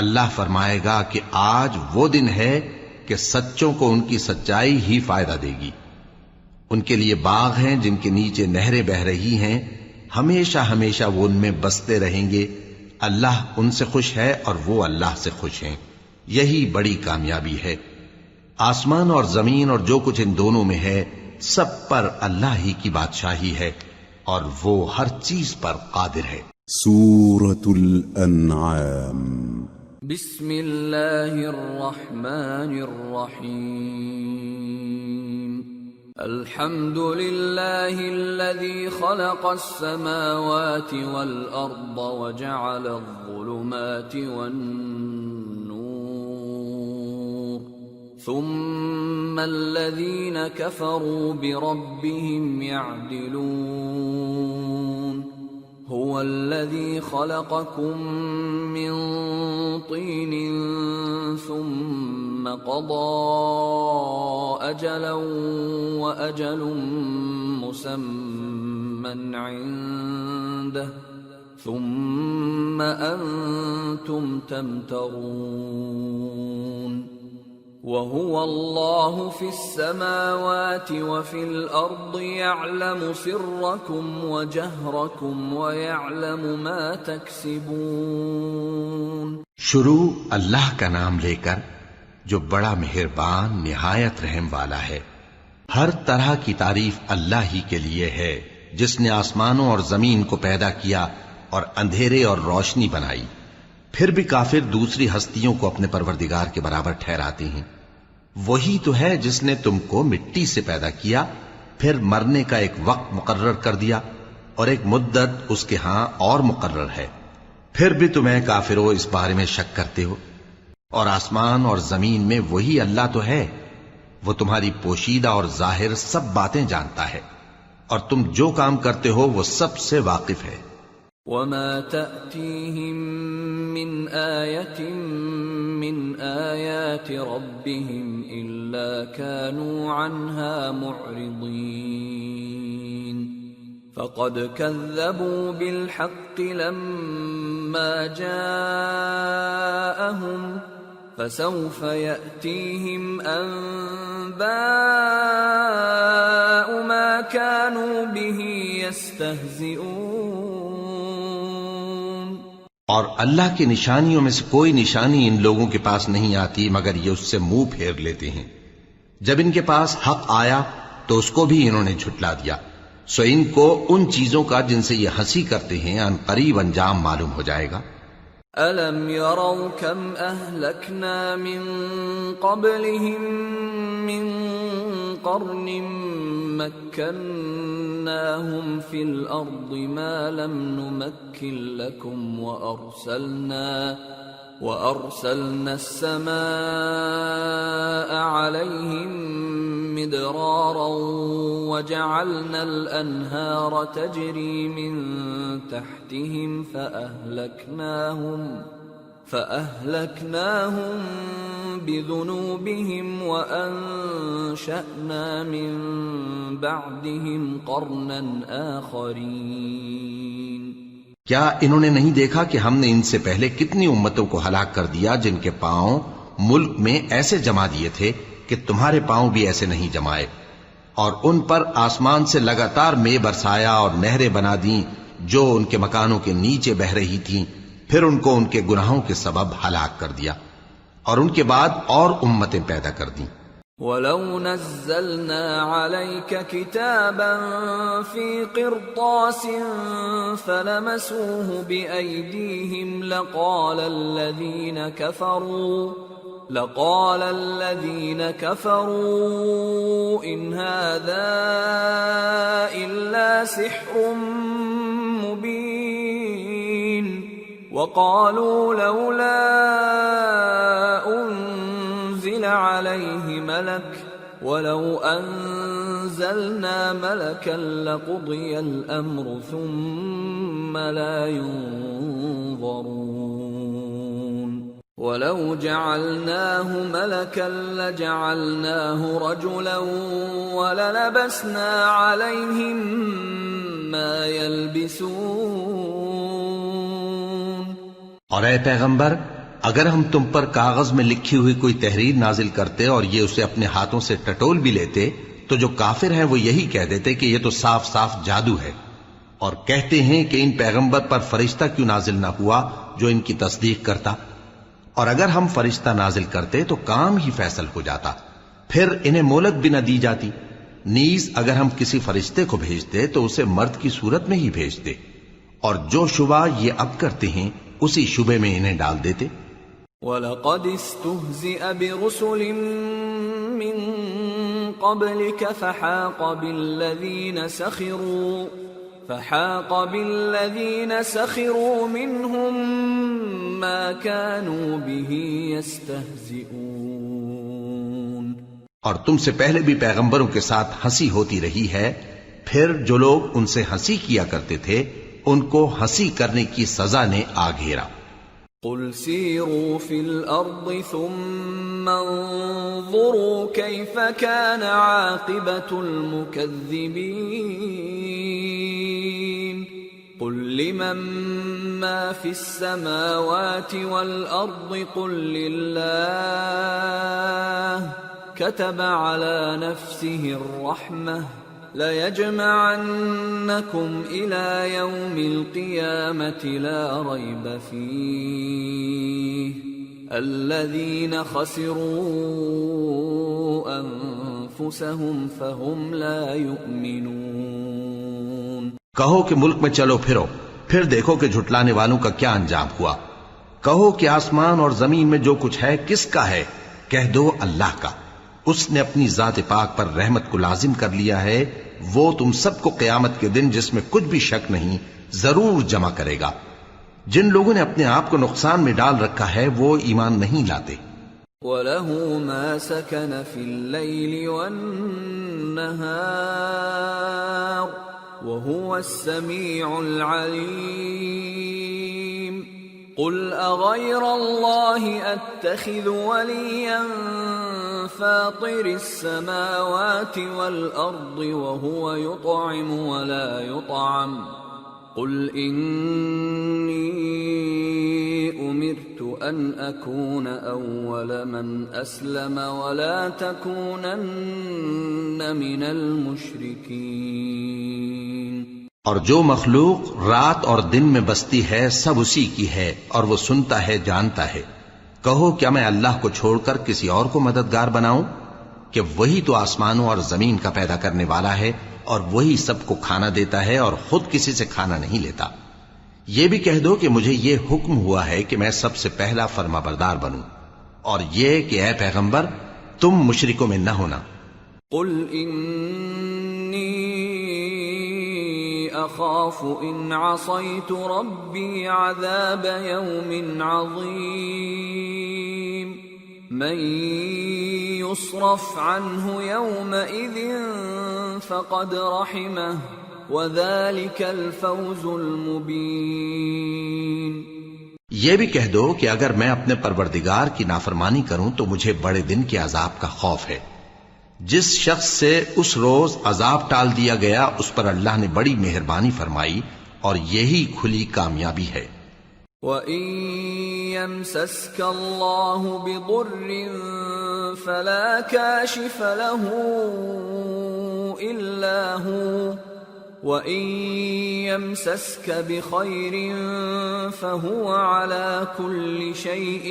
اللہ فرمائے گا کہ آج وہ دن ہے کہ سچوں کو ان کی سچائی ہی فائدہ دے گی۔ ان کے لیے باغ ہیں جن کے نیچے نہریں بہہ رہی ہیں، ہمیشہ ہمیشہ وہ ان میں بستے رہیں گے۔ اللہ ان سے خوش ہے اور وہ اللہ سے خوش ہیں، یہی بڑی کامیابی ہے۔ آسمان اور زمین اور جو کچھ ان دونوں میں ہے سب پر اللہ ہی کی بادشاہی ہے، اور وہ ہر چیز پر قادر ہے۔ سورة الأنعام۔ بسم اللہ الرحمن الرحیم۔ الحمد للہ الذی خلق السماوات والأرض وجعل الظلمات والنور ثم الذین کفروا بربهم يعدلون هو الذي خلقكم من طين ثم قضى أجلا وأجل مسمى عنده ثم أنتم تمترون وهو الله في السماوات وفي الأرض يعلم سركم وجهركم ويعلم ما تكسبون. شروع اللہ کا نام لے کر جو بڑا مہربان نہایت رحم والا ہے. ہر طرح کی تعریف اللہ ہی کے لیے ہے جس نے آسمانوں اور زمین کو پیدا کیا اور اندھیرے اور روشنی بنائی. پھر بھی کافر دوسری ہستیوں کو اپنے پروردگار کے برابر ٹھہراتے ہیں. وہی تو ہے جس نے تم کو مٹی سے پیدا کیا، پھر مرنے کا ایک وقت مقرر کر دیا اور ایک مدت اس کے ہاں اور مقرر ہے. پھر بھی تمہیں کافروں اس بارے میں شک کرتے ہو. اور آسمان اور زمین میں وہی اللہ تو ہے، وہ تمہاری پوشیدہ اور ظاہر سب باتیں جانتا ہے اور تم جو کام کرتے ہو وہ سب سے واقف ہے. وما تأتيهم من آية من آيات ربهم إلا كانوا عنها معرضين. فقد كذبوا بالحق لما جاءهم فسوف يأتيهم أنباء ما كانوا به يستهزئون. اور اللہ کی نشانیوں میں سے کوئی نشانی ان لوگوں کے پاس نہیں آتی مگر یہ اس سے منہ پھیر لیتے ہیں. جب ان کے پاس حق آیا تو اس کو بھی انہوں نے جھٹلا دیا. سو ان کو ان چیزوں کا جن سے یہ ہنسی کرتے ہیں ان قریب انجام معلوم ہو جائے گا. أَلَمْ يَرَوْا كَمْ أَهْلَكْنَا مِنْ قَبْلِهِمْ مِنْ قَرْنٍ مَكَّنَّاهُمْ فِي الْأَرْضِ مَا لَمْ نُمَكِّنْ لَكُمْ وَأَرْسَلْنَا السَّمَاءَ عَلَيْهِمْ مِدْرَارًا وَجَعَلْنَا الْأَنْهَارَ تَجْرِي مِنْ تَحْتِهِمْ فَأَهْلَكْنَاهُمْ بِذُنُوبِهِمْ وَأَنشَأْنَا مِنْ بَعْدِهِمْ قَرْنًا آخَرِينَ. کیا انہوں نے نہیں دیکھا کہ ہم نے ان سے پہلے کتنی امتوں کو ہلاک کر دیا جن کے پاؤں ملک میں ایسے جما دیے تھے کہ تمہارے پاؤں بھی ایسے نہیں جمائے، اور ان پر آسمان سے لگاتار مے برسایا اور نہریں بنا دیں جو ان کے مکانوں کے نیچے بہ رہی تھیں. پھر ان کو ان کے گناہوں کے سبب ہلاک کر دیا اور ان کے بعد اور امتیں پیدا کر دیں. وَلَوْ نَزَّلْنَا عَلَيْكَ كِتَابًا فِي قِرْطَاسٍ فَلَمَسُوهُ بِأَيْدِيهِمْ لقال الذين كفروا إن هذا إلا سحر مبين. وقالوا لولا أنزل عليه ملك ولو أنزلنا ملكا لقضي الأمر ثم لا ينظرون. وَلَوْ جَعَلْنَاهُ مَلَكًا لَجَعَلْنَاهُ رَجُلًا وَلَلَبَسْنَا عَلَيْهِمْ مَا يَلْبِسُونَ. اور اے پیغمبر، اگر ہم تم پر کاغذ میں لکھی ہوئی کوئی تحریر نازل کرتے اور یہ اسے اپنے ہاتھوں سے ٹٹول بھی لیتے تو جو کافر ہیں وہ یہی کہہ دیتے کہ یہ تو صاف صاف جادو ہے، اور کہتے ہیں کہ ان پیغمبر پر فرشتہ کیوں نازل نہ ہوا جو ان کی تصدیق کرتا. اور اگر ہم فرشتہ نازل کرتے تو کام ہی فیصل ہو جاتا، پھر انہیں مہلت بھی نہ دی جاتی. نیز اگر ہم کسی فرشتے کو بھیجتے تو اسے مرد کی صورت میں ہی بھیجتے، اور جو شبہ یہ اب کرتے ہیں اسی شبے میں انہیں ڈال دیتے. وَلَقَدِ اسْتُهْزِئَ بِرُسُلٍ مِّن قَبْلِكَ فحاق بالذين سخروا منهم ما كانوا به يستهزئون. اور تم سے پہلے بھی پیغمبروں کے ساتھ ہنسی ہوتی رہی ہے، پھر جو لوگ ان سے ہنسی کیا کرتے تھے ان کو ہنسی کرنے کی سزا نے آ گھیرا. قل سیروا فی الارض ثم انظروا کیف کان عاقبۃ المکذبین. قل لمن ما في السماوات والأرض قل لله كتب على نفسه الرحمة ليجمعنكم إلى يوم القيامة لا ريب فيه الذين خسروا أنفسهم فهم لا يؤمنون۔ کہو کہ ملک میں چلو پھرو، پھر دیکھو کہ جھٹلانے والوں کا کیا انجام ہوا۔ کہو کہ آسمان اور زمین میں جو کچھ ہے کس کا ہے؟ کہہ دو اللہ کا۔ اس نے اپنی ذات پاک پر رحمت کو لازم کر لیا ہے، وہ تم سب کو قیامت کے دن جس میں کچھ بھی شک نہیں ضرور جمع کرے گا۔ جن لوگوں نے اپنے آپ کو نقصان میں ڈال رکھا ہے وہ ایمان نہیں لاتے۔ وَلَهُ مَا سَكَنَ فِي اللَّيْلِ وَالنَّهَارِ وَهُوَ السَّمِيعُ الْعَلِيمُ۔ قُلْ أَغَيْرَ اللَّهِ أَتَّخِذُ وَلِيًّا فَاطِرِ السَّمَاوَاتِ وَالْأَرْضِ وَهُوَ يُطْعِمُ وَلَا يُطْعَمُ قُلْ إِنِّي أُمِرْتُ أَنْ أَكُونَ أَوَّلَ مَنْ أَسْلَمَ وَلَا تَكُونَنَّ مِنَ الْمُشْرِكِينَ۔ اور جو مخلوق رات اور دن میں بستی ہے سب اسی کی ہے اور وہ سنتا ہے جانتا ہے۔ کہو کیا میں اللہ کو چھوڑ کر کسی اور کو مددگار بناؤں؟ کہ وہی تو آسمانوں اور زمین کا پیدا کرنے والا ہے اور وہی سب کو کھانا دیتا ہے اور خود کسی سے کھانا نہیں لیتا۔ یہ بھی کہہ دو کہ مجھے یہ حکم ہوا ہے کہ میں سب سے پہلا فرما بردار بنوں، اور یہ کہ اے پیغمبر تم مشرکوں میں نہ ہونا۔ قل انی اخاف ان عصیت ربی عذاب یوم عظیم من يصرف عنه يومئذ فقد رحمه وذلك الفوز المبين۔ یہ بھی کہہ دو کہ اگر میں اپنے پروردگار کی نافرمانی کروں تو مجھے بڑے دن کے عذاب کا خوف ہے۔ جس شخص سے اس روز عذاب ٹال دیا گیا اس پر اللہ نے بڑی مہربانی فرمائی اور یہی کھلی کامیابی ہے۔ وَإِن يَمْسَسْكَ اللَّهُ بِضُرٍّ فَلَا كَاشِفَ لَهُ إِلَّا هُوَ وَإِن يَمْسَسْكَ بِخَيْرٍ فَهُوَ عَلَى كُلِّ شَيْءٍ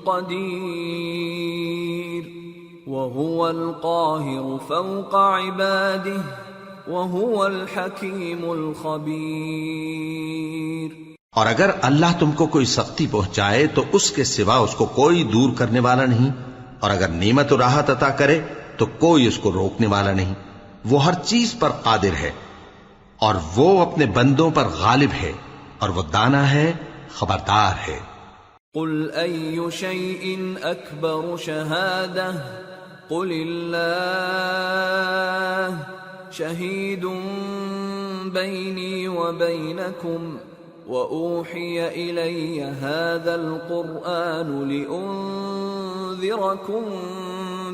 قَدِيرٌ وَهُوَ الْقَاهِرُ فَوْقَ عِبَادِهِ وَهُوَ الْحَكِيمُ الْخَبِيرُ۔ اور اگر اللہ تم کو کوئی سختی پہنچائے تو اس کے سوا اس کو کوئی دور کرنے والا نہیں، اور اگر نعمت و راحت عطا کرے تو کوئی اس کو روکنے والا نہیں۔ وہ ہر چیز پر قادر ہے اور وہ اپنے بندوں پر غالب ہے اور وہ دانا ہے، خبردار ہے۔ قل أي شيء أكبر شهادة قل الله شهيد بيني وبينكم وأوحي إلي هذا القرآن لأنذركم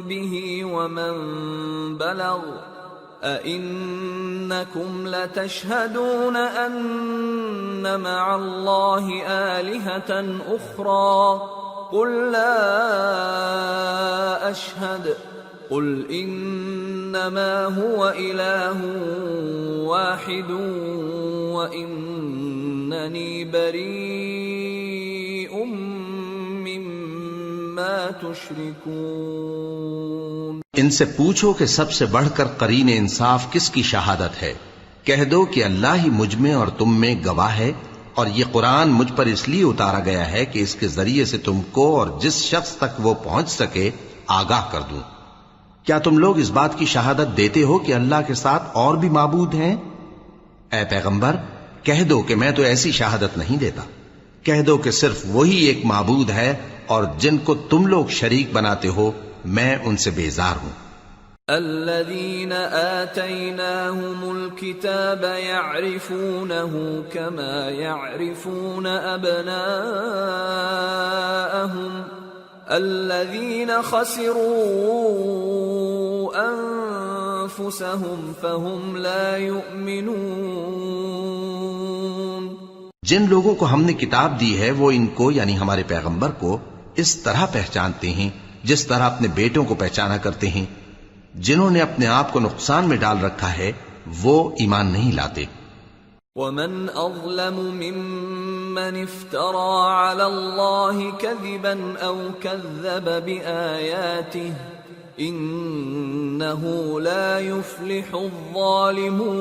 به ومن بلغ أئنكم لتشهدون أن مع الله آلهة أخرى قل لا أشهد قل إنما هو إله واحد وإنني بريء مما تشركون۔ ان سے پوچھو کہ سب سے بڑھ کر قرین انصاف کس کی شہادت ہے؟ کہہ دو کہ اللہ ہی مجھ میں اور تم میں گواہ ہے، اور یہ قرآن مجھ پر اس لیے اتارا گیا ہے کہ اس کے ذریعے سے تم کو اور جس شخص تک وہ پہنچ سکے آگاہ کر دوں۔ کیا تم لوگ اس بات کی شہادت دیتے ہو کہ اللہ کے ساتھ اور بھی معبود ہیں؟ اے پیغمبر کہہ دو کہ میں تو ایسی شہادت نہیں دیتا۔ کہہ دو کہ صرف وہی ایک معبود ہے اور جن کو تم لوگ شریک بناتے ہو میں ان سے بیزار ہوں۔ الذين آتيناهم الكتاب يعرفونه كما يعرفون أبناءهم الذين خسروا أنفسهم فهم لا يؤمنون۔ جن لوگوں کو ہم نے کتاب دی ہے وہ ان کو یعنی ہمارے پیغمبر کو اس طرح پہچانتے ہیں جس طرح اپنے بیٹوں کو پہچانا کرتے ہیں. جنہوں نے اپنے آپ کو نقصان میں ڈال رکھا ہے وہ ایمان نہیں لاتے. ومن أظلم ممن افترى على الله كذبا أو كذب بآياته إنه لا يفلح الظالمون.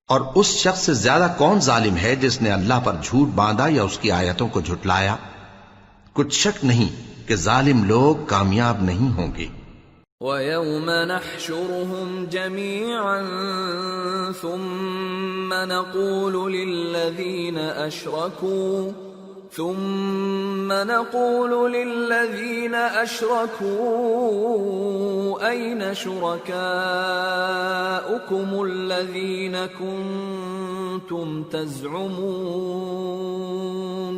اور اس شخص سے زیادہ کون ظالم ہے جس نے اللہ پر جھوٹ باندھا یا اس کی آیتوں کو جھٹلایا؟ کچھ شک نہیں کہ ظالم لوگ کامیاب نہیں ہوں گے. وَيَوْمَ نَحْشُرُهُمْ جَمِيعًا ثُمَّ نَقُولُ لِلَّذِينَ أَشْرَكُوا أَيْنَ شُرَكَاؤُكُمُ الَّذِينَ كُنتُمْ تَزْعُمُونَ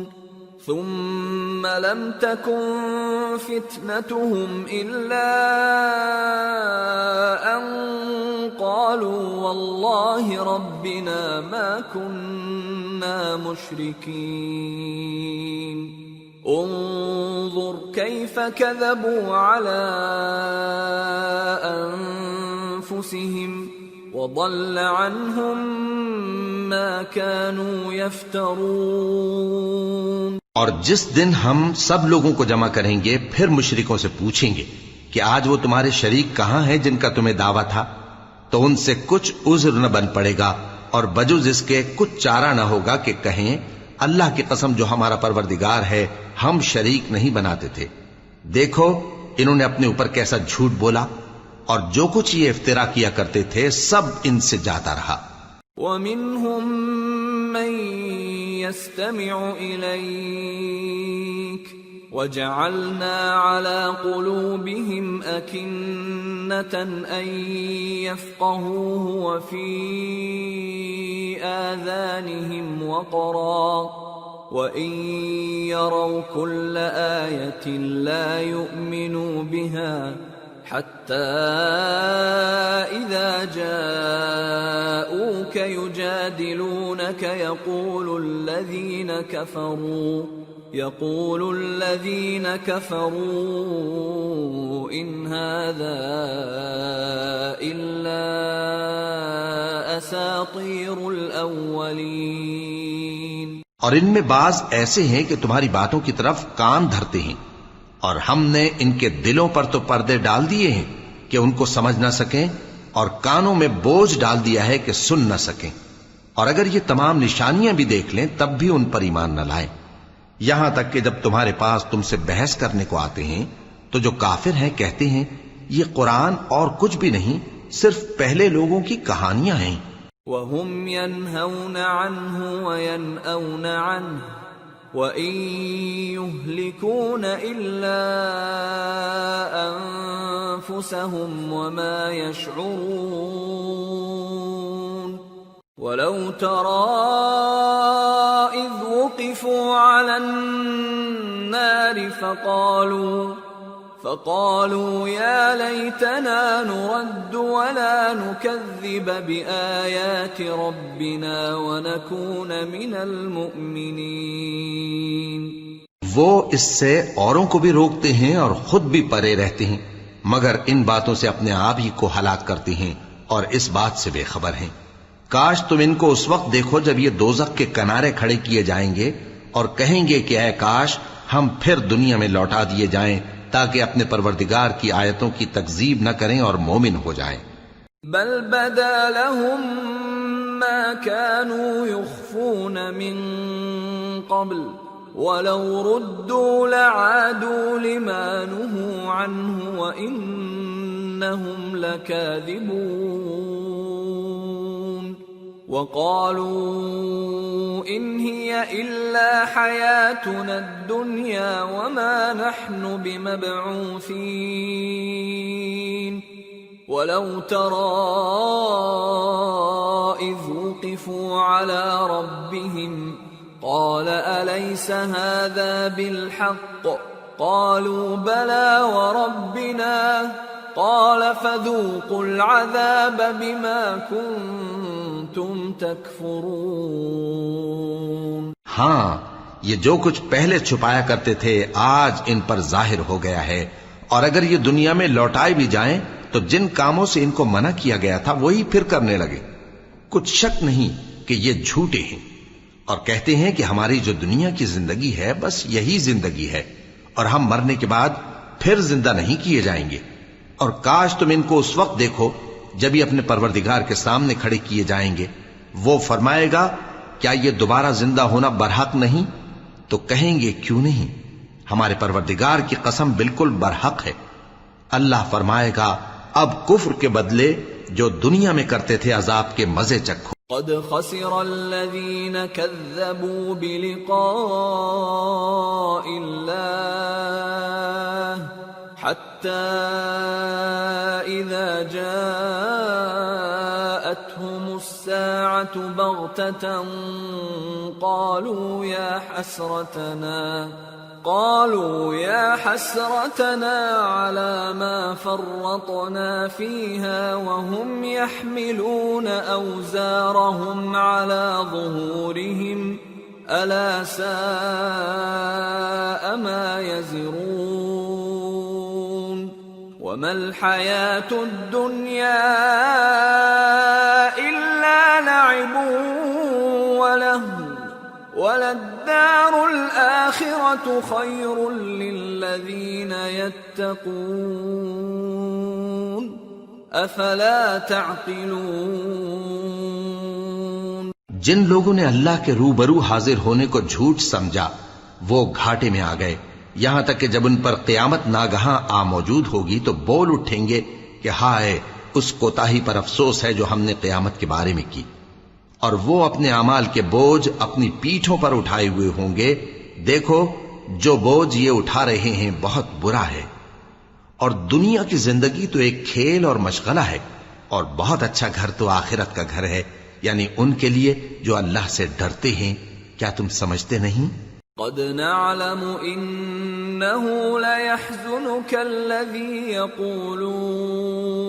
ثم لم تكن فتنتهم إلا أن قالوا والله ربنا ما كنا مشركين انظر كيف كذبوا على أنفسهم وضل عنهم ما كانوا يفترون. اور جس دن ہم سب لوگوں کو جمع کریں گے پھر مشرکوں سے پوچھیں گے کہ آج وہ تمہارے شریک کہاں ہیں جن کا تمہیں دعویٰ تھا، تو ان سے کچھ عذر نہ بن پڑے گا اور بجز اس کے کچھ چارہ نہ ہوگا کہ کہیں اللہ کی قسم جو ہمارا پروردگار ہے ہم شریک نہیں بناتے تھے. دیکھو انہوں نے اپنے اوپر کیسا جھوٹ بولا اور جو کچھ یہ افترا کیا کرتے تھے سب ان سے جاتا رہا. وَمِنْهُمْ مَنْ يَسْتَمِعُ إِلَيْكَ وَجَعَلْنَا عَلَى قُلُوبِهِمْ أَكِنَّةً أَنْ يَفْقَهُوهُ وَفِي آذَانِهِمْ وَقْرًا وَإِنْ يَرَوْا كُلَّ آيَةٍ لَا يُؤْمِنُوا بِهَا حتى إذا جاءوك يجادلونك يقول الذين كفروا إن هذا إلا أساطير الأولين. اور ان میں بعض ایسے ہیں کہ تمہاری باتوں کی طرف کان دھرتے ہیں اور ہم نے ان کے دلوں پر تو پردے ڈال دیے ہیں کہ ان کو سمجھ نہ سکیں اور کانوں میں بوجھ ڈال دیا ہے کہ سن نہ سکیں، اور اگر یہ تمام نشانیاں بھی دیکھ لیں تب بھی ان پر ایمان نہ لائیں. یہاں تک کہ جب تمہارے پاس تم سے بحث کرنے کو آتے ہیں تو جو کافر ہیں کہتے ہیں یہ قرآن اور کچھ بھی نہیں صرف پہلے لوگوں کی کہانیاں ہیں. وَهُمْ يَنْهَوْنَ عَنْهُ وَيَنْأَوْنَ عَنْهُ وَإِن يُهْلِكُونَ إِلَّا أَنفُسَهُمْ وَمَا يَشْعُرُونَ. وَلَوْ تَرَى إِذْ وُقِفُوا عَلَى النَّارِ فقالوا يا ليتنا نرد ولا نكذب بآيات ربنا ونكون من المؤمنين. وہ اس سے اوروں کو بھی روکتے ہیں اور خود بھی پرے رہتے ہیں مگر ان باتوں سے اپنے آپ ہی کو ہلاک کرتے ہیں اور اس بات سے بے خبر ہیں. کاش تم ان کو اس وقت دیکھو جب یہ دوزخ کے کنارے کھڑے کیے جائیں گے اور کہیں گے کہ اے کاش ہم پھر دنیا میں لوٹا دیے جائیں تاکہ اپنے پروردگار کی آیتوں کی تکذیب نہ کریں اور مومن ہو جائیں. بل بدا لهم ما كانوا يخفون من قبل ولو ردوا لعادوا لما نهوا عنه وإنهم لكاذبون. وقالوا إن هي إلا حياتنا الدنيا وما نحن بمبعوثين. ولو ترى إذ وقفوا على ربهم قال أليس هذا بالحق قالوا بلى وربنا قال فذوقوا العذاب بما كنتم تكفرون. ہاں، یہ جو کچھ پہلے چھپایا کرتے تھے آج ان پر ظاہر ہو گیا ہے، اور اگر یہ دنیا میں لوٹائے بھی جائیں تو جن کاموں سے ان کو منع کیا گیا تھا وہی پھر کرنے لگے. کچھ شک نہیں کہ یہ جھوٹے ہیں، اور کہتے ہیں کہ ہماری جو دنیا کی زندگی ہے بس یہی زندگی ہے، اور ہم مرنے کے بعد پھر زندہ نہیں کیے جائیں گے. اور کاش تم ان کو اس وقت دیکھو جب یہ اپنے پروردگار کے سامنے کھڑے کیے جائیں گے. وہ فرمائے گا کیا یہ دوبارہ زندہ ہونا برحق نہیں؟ تو کہیں گے کیوں نہیں، ہمارے پروردگار کی قسم بالکل برحق ہے. اللہ فرمائے گا اب کفر کے بدلے جو دنیا میں کرتے تھے عذاب کے مزے چکھو. قد خسر الذين كذبوا بلقاء الله حتى إذا جاءتهم الساعة بغتة قالوا يا حسرتنا على ما فرطنا فيها وهم يحملون أوزارهم على ظهورهم ألا ساء ما يزرون. وما الحياة الدنيا إلا لعب ولهو وللدار الآخرة خير للذين يتقون أفلا تعقلون. جن لوگوں نے اللہ کے روبرو حاضر ہونے کو جھوٹ سمجھا وہ گھاٹے میں آ گئے، یہاں تک کہ جب ان پر قیامت ناگہاں آ موجود ہوگی تو بول اٹھیں گے کہ ہائے اس کوتاہی پر افسوس ہے جو ہم نے قیامت کے بارے میں کی. اور وہ اپنے اعمال کے بوجھ اپنی پیٹھوں پر اٹھائے ہوئے ہوں گے. دیکھو جو بوجھ یہ اٹھا رہے ہیں بہت برا ہے. اور دنیا کی زندگی تو ایک کھیل اور مشغلہ ہے، اور بہت اچھا گھر تو آخرت کا گھر ہے، یعنی ان کے لیے جو اللہ سے ڈرتے ہیں. کیا تم سمجھتے نہیں؟ قد نعلم إنه ليحزنك الذي يقولون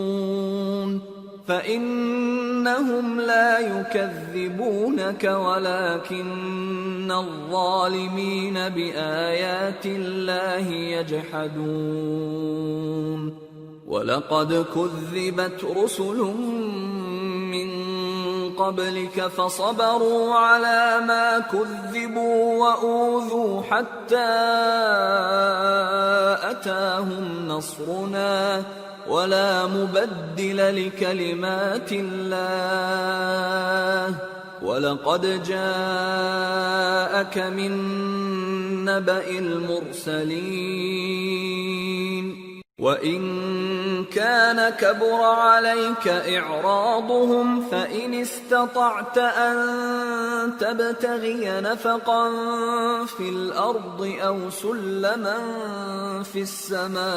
فإنهم لا يكذبونك ولكن الظالمين بآيات الله يجحدون. وَلَقَدْ كُذِّبَتْ رُسُلٌ مِّن قَبْلِكَ فَصَبَرُوا عَلَى مَا كُذِّبُوا وَأُوذُوا حَتَّى أَتَاهُمْ نَصْرُنَا وَلَا مُبَدِّلَ لِكَلِمَاتِ اللَّهِ وَلَقَدْ جَاءَكَ مِن نَّبَإِ الْمُرْسَلِينَ وَإِن كَانَ كَبُرَ عَلَيْكَ إِعْرَاضُهُمْ فَإِنِ اسْتَطَعْتَ أَن تَبْتَغِيَ نَفَقًا فِي الْأَرْضِ أَوْ سُلَّمًا فِي السَّمَاءِ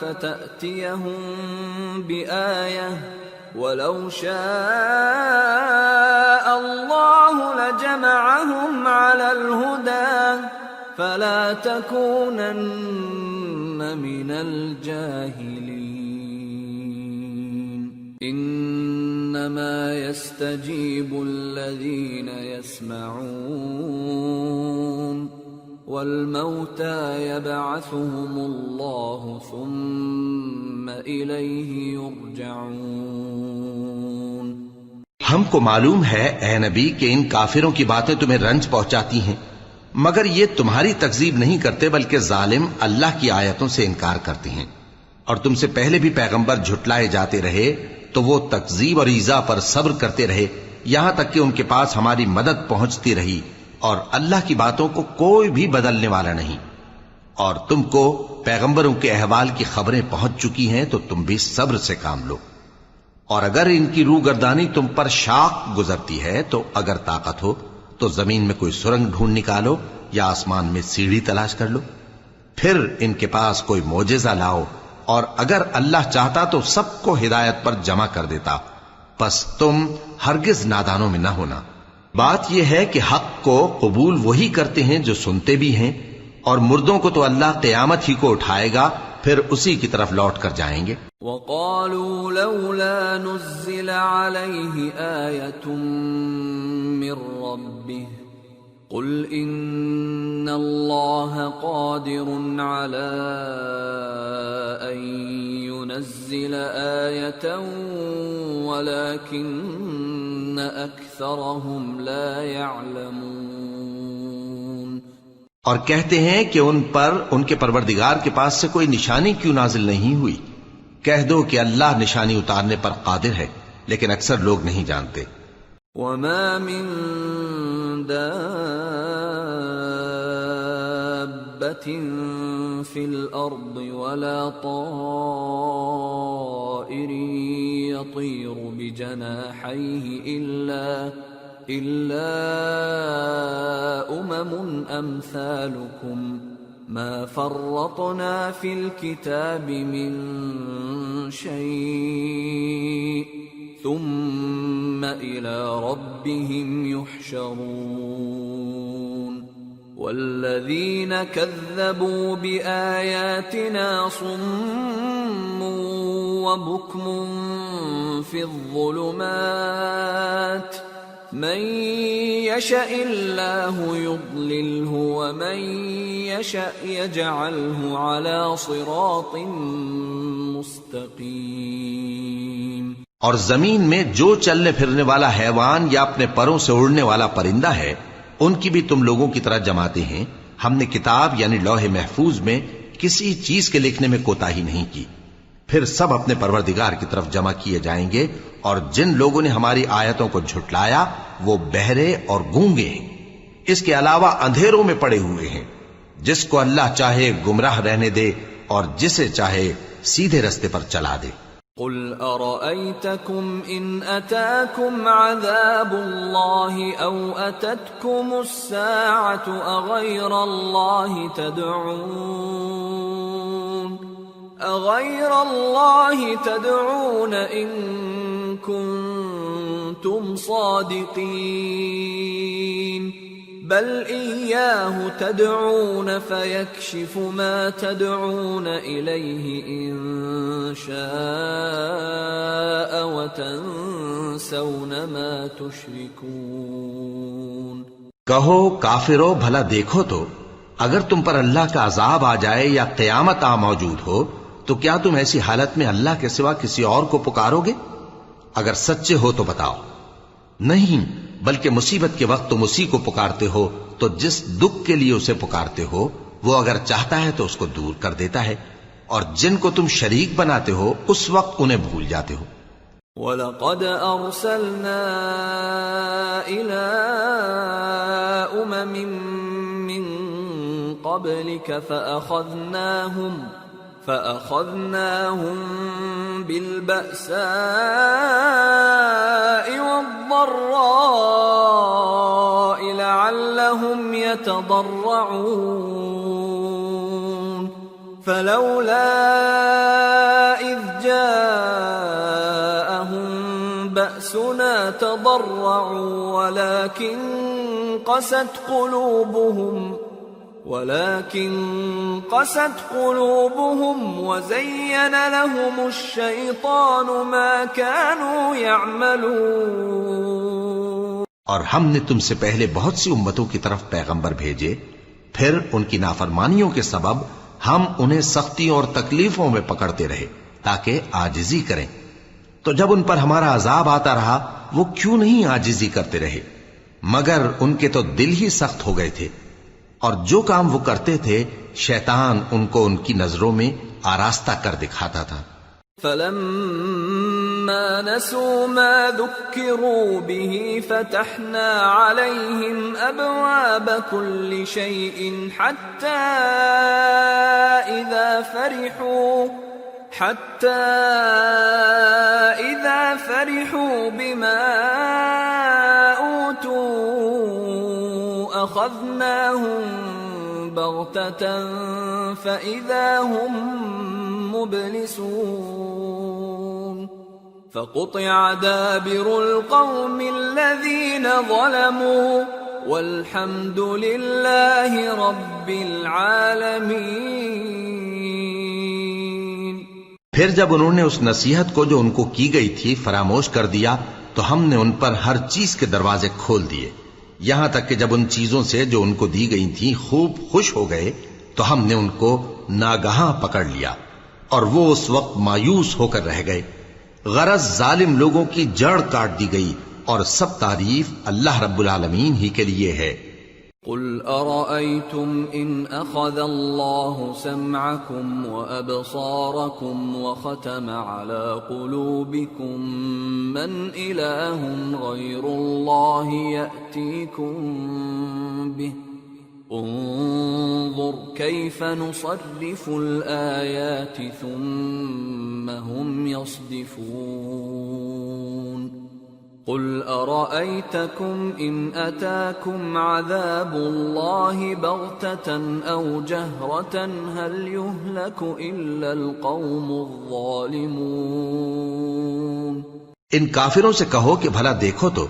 فَتَأْتِيَهُم بِآيَةٍ وَلَوْ شَاءَ اللَّهُ لَجَمَعَهُمْ عَلَى الْهُدَى فَلَا تَكُونَنَّ مِنَ الْجَاهِلِينَ إِنَّمَا يَسْتَجِيبُ الَّذِينَ يَسْمَعُونَ وَالْمَوْتَى يَبْعَثُهُمُ اللَّهُ ثُمَّ إِلَيْهِ يُرْجَعُونَ. ہم کو معلوم ہے اے نبی کہ ان کافروں کی باتیں تمہیں رنج پہنچاتی ہیں، مگر یہ تمہاری تکذیب نہیں کرتے بلکہ ظالم اللہ کی آیتوں سے انکار کرتے ہیں. اور تم سے پہلے بھی پیغمبر جھٹلائے جاتے رہے تو وہ تکذیب اور ایذا پر صبر کرتے رہے یہاں تک کہ ان کے پاس ہماری مدد پہنچتی رہی، اور اللہ کی باتوں کو کوئی بھی بدلنے والا نہیں. اور تم کو پیغمبروں کے احوال کی خبریں پہنچ چکی ہیں تو تم بھی صبر سے کام لو. اور اگر ان کی روگردانی تم پر شاق گزرتی ہے تو اگر طاقت ہو تو زمین میں کوئی سرنگ ڈھونڈ نکالو یا آسمان میں سیڑھی تلاش کر لو، پھر ان کے پاس کوئی معجزہ لاؤ، اور اگر اللہ چاہتا تو سب کو ہدایت پر جمع کر دیتا، پس تم ہرگز نادانوں میں نہ ہونا. بات یہ ہے کہ حق کو قبول وہی کرتے ہیں جو سنتے بھی ہیں، اور مردوں کو تو اللہ قیامت ہی کو اٹھائے گا پھر اسی کی طرف لوٹ کر جائیں گے۔ وقالوا لولا نزل عليه آية من ربه قل إن الله قادر على أن ينزل آية ولكن أكثرهم لا يعلمون۔ اور کہتے ہیں کہ ان پر ان کے پروردگار کے پاس سے کوئی نشانی کیوں نازل نہیں ہوئی؟ کہہ دو کہ اللہ نشانی اتارنے پر قادر ہے، لیکن اکثر لوگ نہیں جانتے۔ وما من دابة في الأرض ولا طائر يطير بجناحيه إلا أمثالكم ما فرطنا في الكتاب من شيء ثم إلى ربهم يحشرون والذين كذبوا بآياتنا صم وبكم في الظلمات من يشاء الله يضلله ومن يشاء يجعله على صراط مستقيم۔ اور زمین میں جو چلنے پھرنے والا حیوان یا اپنے پروں سے اڑنے والا پرندہ ہے، ان کی بھی تم لوگوں کی طرح جماتے ہیں۔ ہم نے کتاب یعنی لوح محفوظ میں کسی چیز کے لکھنے میں کوتاہی نہیں کی۔ پھر سب اپنے پروردگار کی طرف جمع کیے جائیں گے، اور جن لوگوں نے ہماری آیتوں کو جھٹلایا وہ بہرے اور گونگے ہیں، اس کے علاوہ اندھیروں میں پڑے ہوئے ہیں۔ جس کو اللہ چاہے گمراہ رہنے دے اور جسے چاہے سیدھے رستے پر چلا دے۔ قل أرأيتكم إن أتاكم عذاب الله أو أتتكم الساعة أغير الله تدعون إن كنتم صادقين بل إياه تدعون فيكشف ما تدعون إليه إن شاء وتنسون ما تشركون۔ کہو کافرو بھلا دیکھو تو اگر تم پر اللہ کا عذاب آ جائے یا قیامت آ موجود ہو تو کیا تم ایسی حالت میں اللہ کے سوا کسی اور کو پکارو گے؟ اگر سچے ہو تو بتاؤ۔ نہیں، بلکہ مصیبت کے وقت تم اسی کو پکارتے ہو تو جس دکھ کے لیے اسے پکارتے ہو وہ اگر چاہتا ہے تو اس کو دور کر دیتا ہے، اور جن کو تم شریک بناتے ہو اس وقت انہیں بھول جاتے ہو۔ وَلَقَدْ أَرْسَلْنَا إِلَىٰ أُمَمٍ مِّن قَبْلِكَ فَأَخَذْنَاهُمْ بِالْبَأْسَاءِ وَالضَّرَّاءِ لَعَلَّهُمْ يَتَضَرَّعُونَ فَلَوْلَا إِذْ جَاءَهُمْ بَأْسُنَا تَضَرَّعُوا وَلَكِنْ قست قلوبهم وزين لهم الشيطان ما كانوا يعملون۔ اور ہم نے تم سے پہلے بہت سی امتوں کی طرف پیغمبر بھیجے، پھر ان کی نافرمانیوں کے سبب ہم انہیں سختیوں اور تکلیفوں میں پکڑتے رہے تاکہ عاجزی کریں۔ تو جب ان پر ہمارا عذاب آتا رہا وہ کیوں نہیں عاجزی کرتے رہے، مگر ان کے تو دل ہی سخت ہو گئے تھے، اور جو کام وہ کرتے تھے شیطان ان کو ان کی نظروں میں آراستہ کر دکھاتا تھا۔ فَلَمَّا نَسُوا مَا ذُكِّرُوا بِهِ فَتَحْنَا عَلَيْهِمْ أَبْوَابَ كُلِّ شَيْءٍ حَتَّى إِذَا فَرِحُوا بِمَا أُوتُوا أَخَذْنَاهُمْ بَغْتَةً فَإِذَا هُمْ مُبْلِسُونَ فَقُطِعَ دَابِرُ الْقَوْمِ الَّذِينَ ظَلَمُوا وَالْحَمْدُ لِلَّهِ رَبِّ الْعَالَمِينَ۔ پھر جب انہوں نے اس نصیحت کو جو ان کو کی گئی تھی فراموش کر دیا تو ہم نے ان پر ہر چیز کے دروازے کھول دیے، یہاں تک کہ جب ان چیزوں سے جو ان کو دی گئی تھیں خوب خوش ہو گئے تو ہم نے ان کو ناگہاں پکڑ لیا اور وہ اس وقت مایوس ہو کر رہ گئے۔ غرض ظالم لوگوں کی جڑ کاٹ دی گئی، اور سب تعریف اللہ رب العالمین ہی کے لیے ہے۔ قل أرأيتم إن أخذ الله سمعكم وأبصاركم وختم على قلوبكم من إله غير الله يأتيكم به انظر كيف نصرف الآيات ثم هم يصدفون قل أرأيتكم إن أتاكم عذاب الله بغتة أو جهرة هل يهلك إلا القوم الظالمون۔ ان کافروں سے کہو کہ بھلا دیکھو تو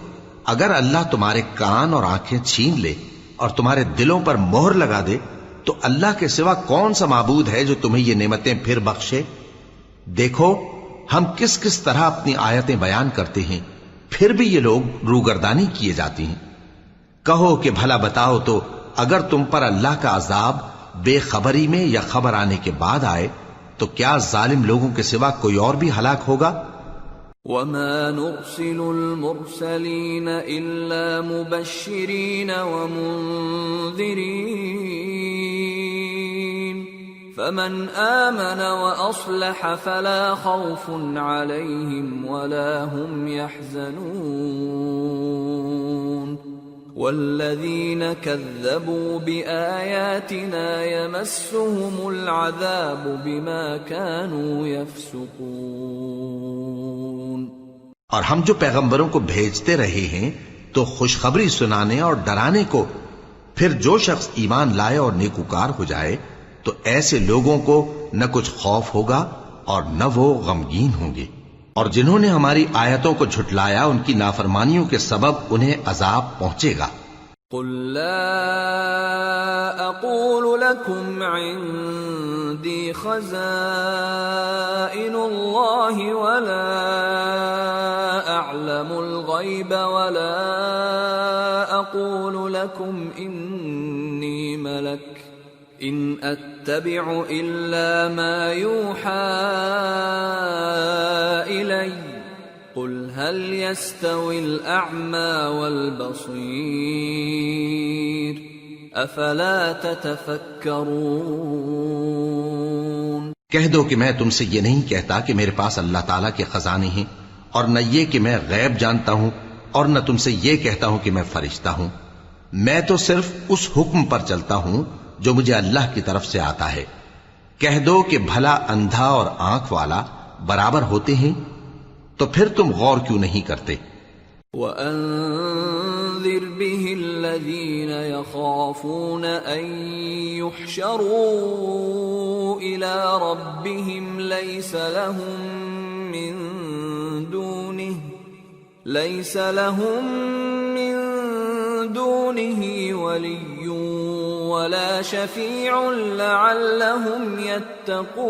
اگر اللہ تمہارے کان اور آنکھیں چھین لے اور تمہارے دلوں پر مہر لگا دے تو اللہ کے سوا کون سا معبود ہے جو تمہیں یہ نعمتیں پھر بخشے؟ دیکھو ہم کس کس طرح اپنی آیتیں بیان کرتے ہیں، پھر بھی یہ لوگ روگردانی کیے جاتی ہیں۔ کہو کہ بھلا بتاؤ تو اگر تم پر اللہ کا عذاب بے خبری میں یا خبر آنے کے بعد آئے تو کیا ظالم لوگوں کے سوا کوئی اور بھی ہلاک ہوگا؟ وَمَا نُرْسِلُ الْمُرْسَلِينَ إِلَّا مُبَشِّرِينَ وَمُنذِرِينَ فَمَنْ آمَنَ وَأَصْلَحَ فَلَا خَوْفٌ عَلَيْهِمْ وَلَا هُمْ يَحْزَنُونَ وَالَّذِينَ كَذَّبُوا بِآيَاتِنَا يَمَسُّهُمُ الْعَذَابُ بِمَا كَانُوا يَفْسُقُونَ۔ اور ہم جو پیغمبروں کو بھیجتے رہے ہیں تو خوشخبری سنانے اور ڈرانے کو، پھر جو شخص ایمان لائے اور نیکوکار ہو جائے تو ایسے لوگوں کو نہ کچھ خوف ہوگا اور نہ وہ غمگین ہوں گے، اور جنہوں نے ہماری آیتوں کو جھٹلایا ان کی نافرمانیوں کے سبب انہیں عذاب پہنچے گا۔ قل لا اقول لكم عندي خزائن الله ولا اعلم الغيب ولا اقول لكم اني ملك ان اتبع الا ما يوحى الي قل هل يستوي الأعمى والبصير أفلا تتفكرون۔ کہہ دو کہ میں تم سے یہ نہیں کہتا کہ میرے پاس اللہ تعالیٰ کے خزانے ہیں، اور نہ یہ کہ میں غیب جانتا ہوں، اور نہ تم سے یہ کہتا ہوں کہ میں فرشتہ ہوں۔ میں تو صرف اس حکم پر چلتا ہوں جو مجھے اللہ کی طرف سے آتا ہے۔ کہہ دو کہ بھلا اندھا اور آنکھ والا برابر ہوتے ہیں؟ تو پھر تم غور کیوں نہیں کرتے؟ وَأَنذِرْ بِهِ الَّذِينَ يَخَافُونَ أَن يُحْشَرُوا إِلَى رَبِّهِمْ لَيْسَ لَهُم مِّن دُونِهِ وَلِيٌّ وَلَا شَفِيعٌ لَعَلَّهُمْ يَتَّقُونَ۔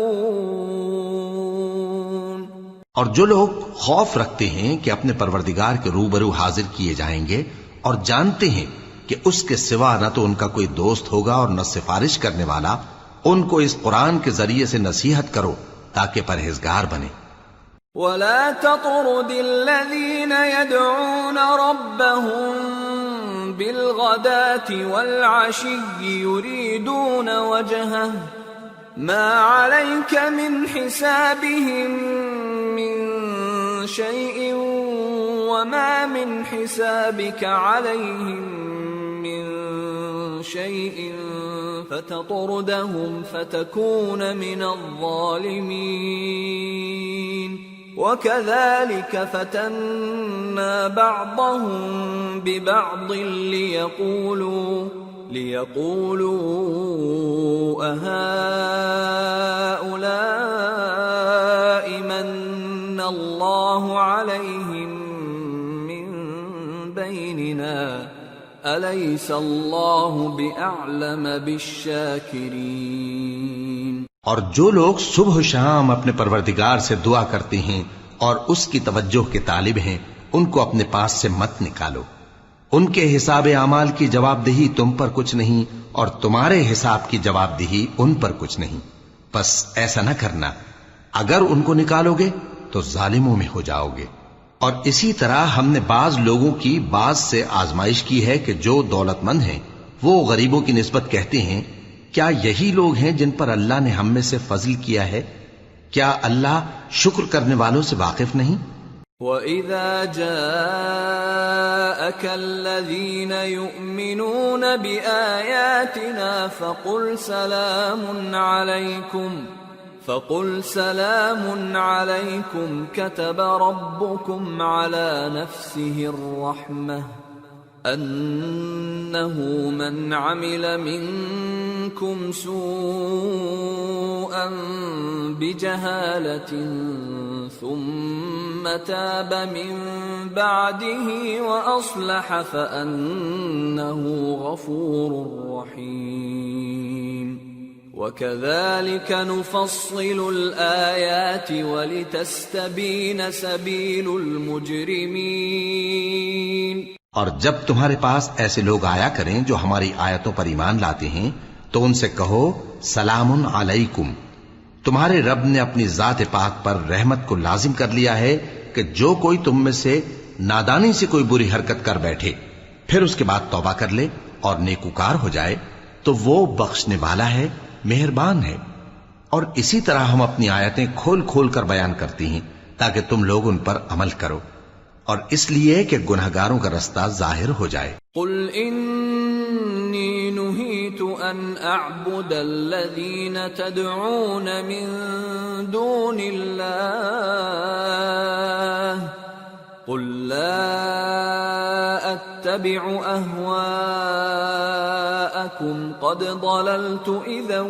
اور جو لوگ خوف رکھتے ہیں کہ اپنے پروردگار کے روبرو حاضر کیے جائیں گے اور جانتے ہیں کہ اس کے سوا نہ تو ان کا کوئی دوست ہوگا اور نہ سفارش کرنے والا، ان کو اس قرآن کے ذریعے سے نصیحت کرو تاکہ پرہیزگار بنے۔ وَلَا تَطْرُدِ الَّذِينَ يَدْعُونَ رَبَّهُم بِالْغَدَاةِ وَالْعَشِيِّ يُرِيدُونَ وَجْهَهُ مَا عَلَيْكَ مِنْ حِسَابِهِمْ مِنْ شَيْءٍ وَمَا مِنْ حِسَابِكَ عَلَيْهِمْ مِنْ شَيْءٍ فَتَطْرُدَهُمْ فَتَكُونَ مِنَ الظَّالِمِينَ وَكَذَلِكَ فَتَنَّا بَعْضَهُمْ بِبَعْضٍ لِيَقُولُوا أَهَؤُلَاءِ مَنَّ اللَّهُ عَلَيْهِمْ مِنْ بَيْنِنَا أَلَيْسَ اللَّهُ بِأَعْلَمَ بِالشَّاكِرِينَ۔ اور جو لوگ صبح و شام اپنے پروردگار سے دعا کرتے ہیں اور اس کی توجہ کے طالب ہیں، ان کو اپنے پاس سے مت نکالو۔ ان کے حساب اعمال کی جواب دہی تم پر کچھ نہیں، اور تمہارے حساب کی جواب دہی ان پر کچھ نہیں۔ بس ایسا نہ کرنا، اگر ان کو نکالو گے تو ظالموں میں ہو جاؤ گے۔ اور اسی طرح ہم نے بعض لوگوں کی بعض سے آزمائش کی ہے کہ جو دولت مند ہیں وہ غریبوں کی نسبت کہتے ہیں کیا یہی لوگ ہیں جن پر اللہ نے ہم میں سے فضل کیا ہے؟ کیا اللہ شکر کرنے والوں سے واقف نہیں؟ وَإِذَا جَاءَكَ الَّذِينَ يُؤْمِنُونَ بِآيَاتِنَا فَقُلْ سَلَامٌ عَلَيْكُمْ كَتَبَ رَبُّكُمْ عَلَى نَفْسِهِ الرَّحْمَةَ أَنَّهُ مَنْ عَمِلَ مِنْكُمْ سُوءًا بِجَهَالَةٍ ثُمَّ تَابَ مِنْ بَعْدِهِ وَأَصْلَحَ فَأَنَّهُ غَفُورٌ رَحِيمٌ وَكَذَلِكَ نُفَصِّلُ الْآيَاتِ وَلِتَسْتَبِينَ سَبِيلُ الْمُجْرِمِينَ۔ اور جب تمہارے پاس ایسے لوگ آیا کریں جو ہماری آیتوں پر ایمان لاتے ہیں تو ان سے کہو سلام علیکم، تمہارے رب نے اپنی ذات پاک پر رحمت کو لازم کر لیا ہے کہ جو کوئی تم میں سے نادانی سے کوئی بری حرکت کر بیٹھے پھر اس کے بعد توبہ کر لے اور نیکوکار ہو جائے تو وہ بخشنے والا ہے، مہربان ہے۔ اور اسی طرح ہم اپنی آیتیں کھول کھول کر بیان کرتی ہیں تاکہ تم لوگ ان پر عمل کرو، اور اس لیے کہ گنہگاروں کا رستہ ظاہر ہو جائے۔ قل انی نہیت ان اعبد الذین تدعون من دون اللہ قل لا اتبع اہواءکم قد ضللت اذا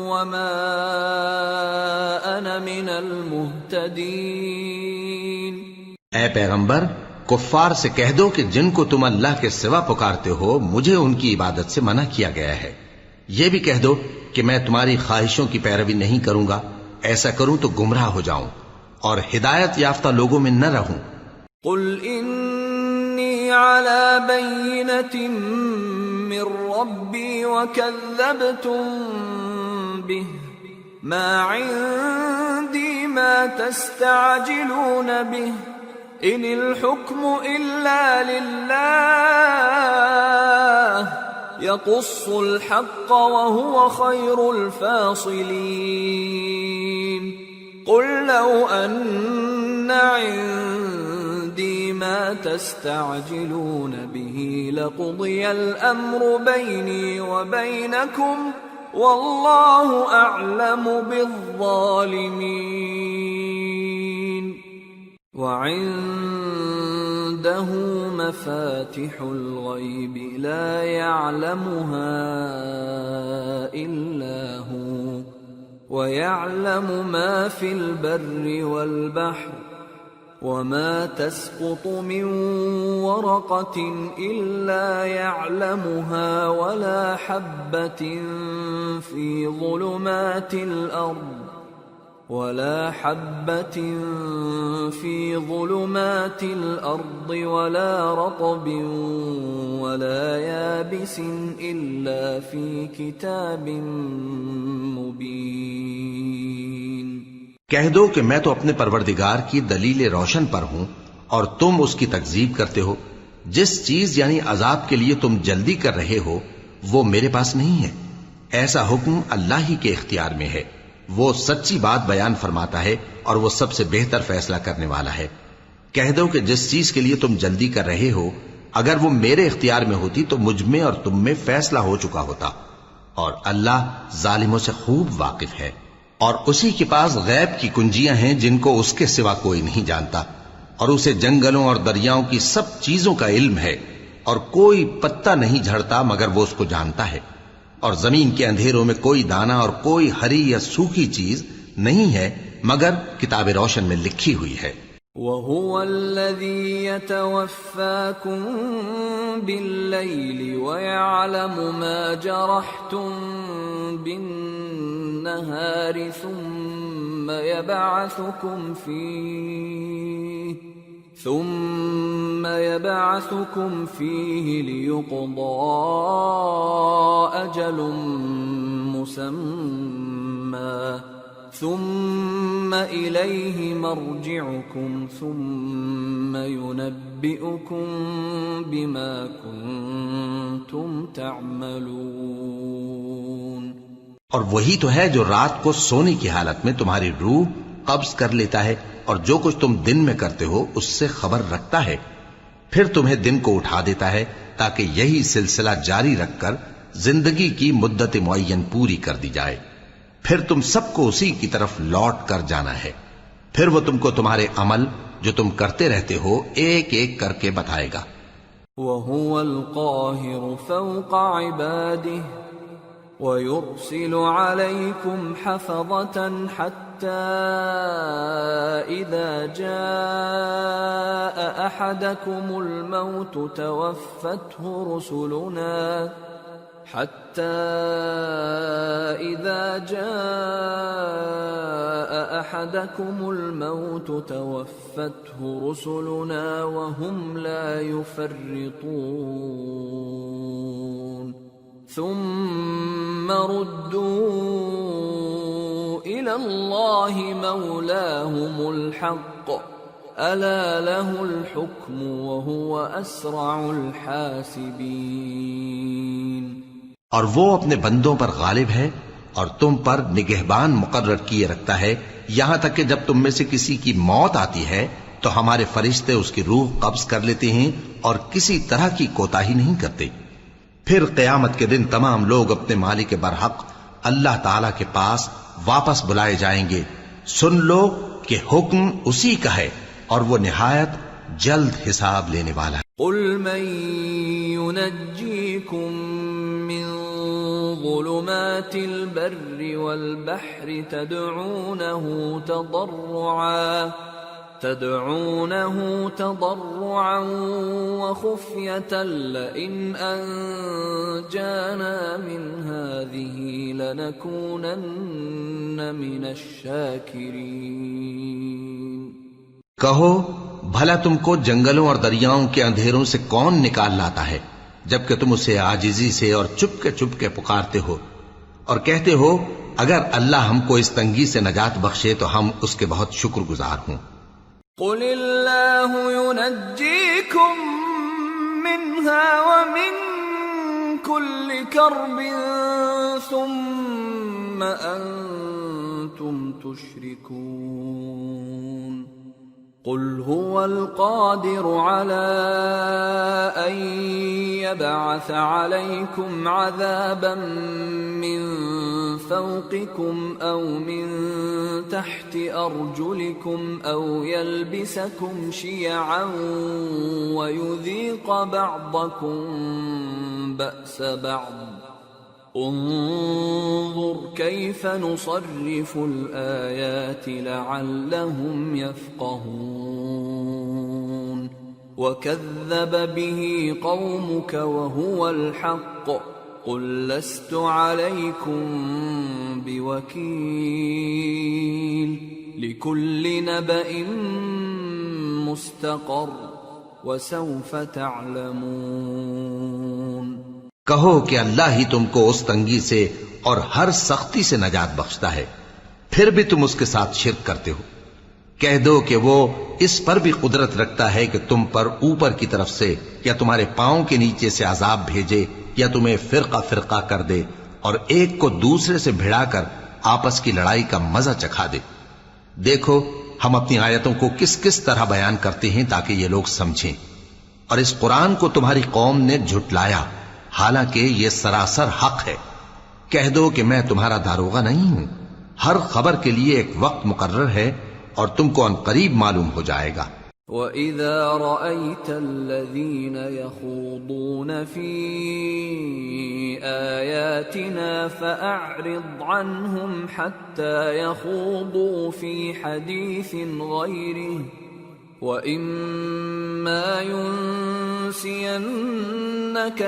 وما انا من المہتدین۔ اے پیغمبر، کفار سے کہہ دو کہ جن کو تم اللہ کے سوا پکارتے ہو مجھے ان کی عبادت سے منع کیا گیا ہے۔ یہ بھی کہہ دو کہ میں تمہاری خواہشوں کی پیروی نہیں کروں گا، ایسا کروں تو گمراہ ہو جاؤں اور ہدایت یافتہ لوگوں میں نہ رہوں۔ قل انی علی بینۃ من ربی وکذبتم بہ ما عندی ما تستعجلون بہ ان الحکم الا للہ یقص الحق وهو خیر الفاصلین۔ قل لو ان عندی ما تستعجلون به لقضی الامر بینی وبینکم واللہ اعلم بالظالمین۔ وعنده مفاتح الغیب لا يعلمها الا هو ويعلم ما في البر والبحر وما تسقط من ورقة إلا يعلمها ولا حبة في ظلمات الأرض ولا رطب ولا يابس إلا في كتاب مبين۔ کہہ دو کہ میں تو اپنے پروردگار کی دلیل روشن پر ہوں اور تم اس کی تکذیب کرتے ہو۔ جس چیز یعنی عذاب کے لیے تم جلدی کر رہے ہو وہ میرے پاس نہیں ہے، ایسا حکم اللہ ہی کے اختیار میں ہے۔ وہ سچی بات بیان فرماتا ہے اور وہ سب سے بہتر فیصلہ کرنے والا ہے۔ کہہ دو کہ جس چیز کے لیے تم جلدی کر رہے ہو اگر وہ میرے اختیار میں ہوتی تو مجھ میں اور تم میں فیصلہ ہو چکا ہوتا، اور اللہ ظالموں سے خوب واقف ہے۔ اور اسی کے پاس غیب کی کنجیاں ہیں جن کو اس کے سوا کوئی نہیں جانتا، اور اسے جنگلوں اور دریاؤں کی سب چیزوں کا علم ہے، اور کوئی پتا نہیں جھڑتا مگر وہ اس کو جانتا ہے، اور زمین کے اندھیروں میں کوئی دانہ اور کوئی ہری یا سوکھی چیز نہیں ہے مگر کتاب روشن میں لکھی ہوئی ہے۔ وَهُوَ الَّذِي يَتَوَفَّاكُم بِاللَّيْلِ وَيَعْلَمُ مَا جَرَحْتُم بِالنَّهَارِ ثُمَّ يَبْعَثُكُمْ فِيهِ لِيُقْضَىٰ أَجَلٌ مُّسَمًّى ثم إليه مرجعكم ثم ينبئكم بما كنتم تعملون. اور وہی تو ہے جو رات کو سونے کی حالت میں تمہاری روح قبض کر لیتا ہے اور جو کچھ تم دن میں کرتے ہو اس سے خبر رکھتا ہے، پھر تمہیں دن کو اٹھا دیتا ہے تاکہ یہی سلسلہ جاری رکھ کر زندگی کی مدت معین پوری کر دی جائے. پھر تم سب کو اسی کی طرف لوٹ کر جانا ہے، پھر وہ تم کو تمہارے عمل جو تم کرتے رہتے ہو ایک ایک کر کے بتائے گا. وَهُوَ الْقَاهِرُ فَوْقَ عِبَادِهِ وَيُرْسِلُ عَلَيْكُمْ حَفَظَةً حَتَّى إِذَا جَاءَ أَحَدَكُمُ الْمَوْتُ تَوَفَّتْهُ رُسُلُنَا وَهُمْ لَا يُفَرِّطُونَ ثُمَّ رُدُّوا إِلَى اللَّهِ مَوْلَاهُمُ الْحَقِّ أَلَا لَهُ الْحُكْمُ وَهُوَ أَسْرَعُ الْحَاسِبِينَ. اور وہ اپنے بندوں پر غالب ہے اور تم پر نگہبان مقرر کیے رکھتا ہے یہاں تک کہ جب تم میں سے کسی کی موت آتی ہے تو ہمارے فرشتے اس کی روح قبض کر لیتے ہیں اور کسی طرح کی کوتاہی نہیں کرتے. پھر قیامت کے دن تمام لوگ اپنے مالک برحق اللہ تعالی کے پاس واپس بلائے جائیں گے. سن لو کہ حکم اسی کا ہے اور وہ نہایت جلد حساب لینے والا ہے. قل من ينجيكم من ظلمات البر والبحر تدعونه تضرعا وخفية لئن أنجانا من هذه لنكونن من الشاكرين. کہو بھلا تم کو جنگلوں اور دریاؤں کے اندھیروں سے کون نکال لاتا ہے جبکہ تم اسے عاجزی سے اور چپ کے پکارتے ہو اور کہتے ہو اگر اللہ ہم کو اس تنگی سے نجات بخشے تو ہم اس کے بہت شکر گزار ہوں. قل اللہ ينجيكم منها ومن كل كرب ثم أنتم تشركون. قل هو القادر على أن يبعث عليكم عذابا من فوقكم أو من تحت أرجلكم أو يلبسكم شيعا ويذيق بعضكم بأس بعض. انظر كيف نصرف الآيات لعلهم يفقهون. وكذب به قومك وهو الحق قل لست عليكم بوكيل لكل نبأ مستقر وسوف تعلمون. کہو کہ اللہ ہی تم کو اس تنگی سے اور ہر سختی سے نجات بخشتا ہے پھر بھی تم اس کے ساتھ شرک کرتے ہو. کہہ دو کہ وہ اس پر بھی قدرت رکھتا ہے کہ تم پر اوپر کی طرف سے یا تمہارے پاؤں کے نیچے سے عذاب بھیجے یا تمہیں فرقہ فرقہ کر دے اور ایک کو دوسرے سے بھڑا کر آپس کی لڑائی کا مزہ چکھا دے. دیکھو ہم اپنی آیتوں کو کس کس طرح بیان کرتے ہیں تاکہ یہ لوگ سمجھیں. اور اس قرآن کو تمہاری قوم نے جھٹلایا حالانکہ یہ سراسر حق ہے. کہہ دو کہ میں تمہارا داروغہ نہیں ہوں. ہر خبر کے لیے ایک وقت مقرر ہے اور تم کو ان قریب معلوم ہو جائے گا. وَإِذَا رَأَيْتَ الَّذِينَ يَخُوضُونَ فِي آيَاتِنَا فَأَعْرِضْ عَنْهُمْ حَتَّى يَخُوضُوا فِي حَدِيثٍ غَيْرِهِ وَإِمَّا يُنْسِيَنَّكَ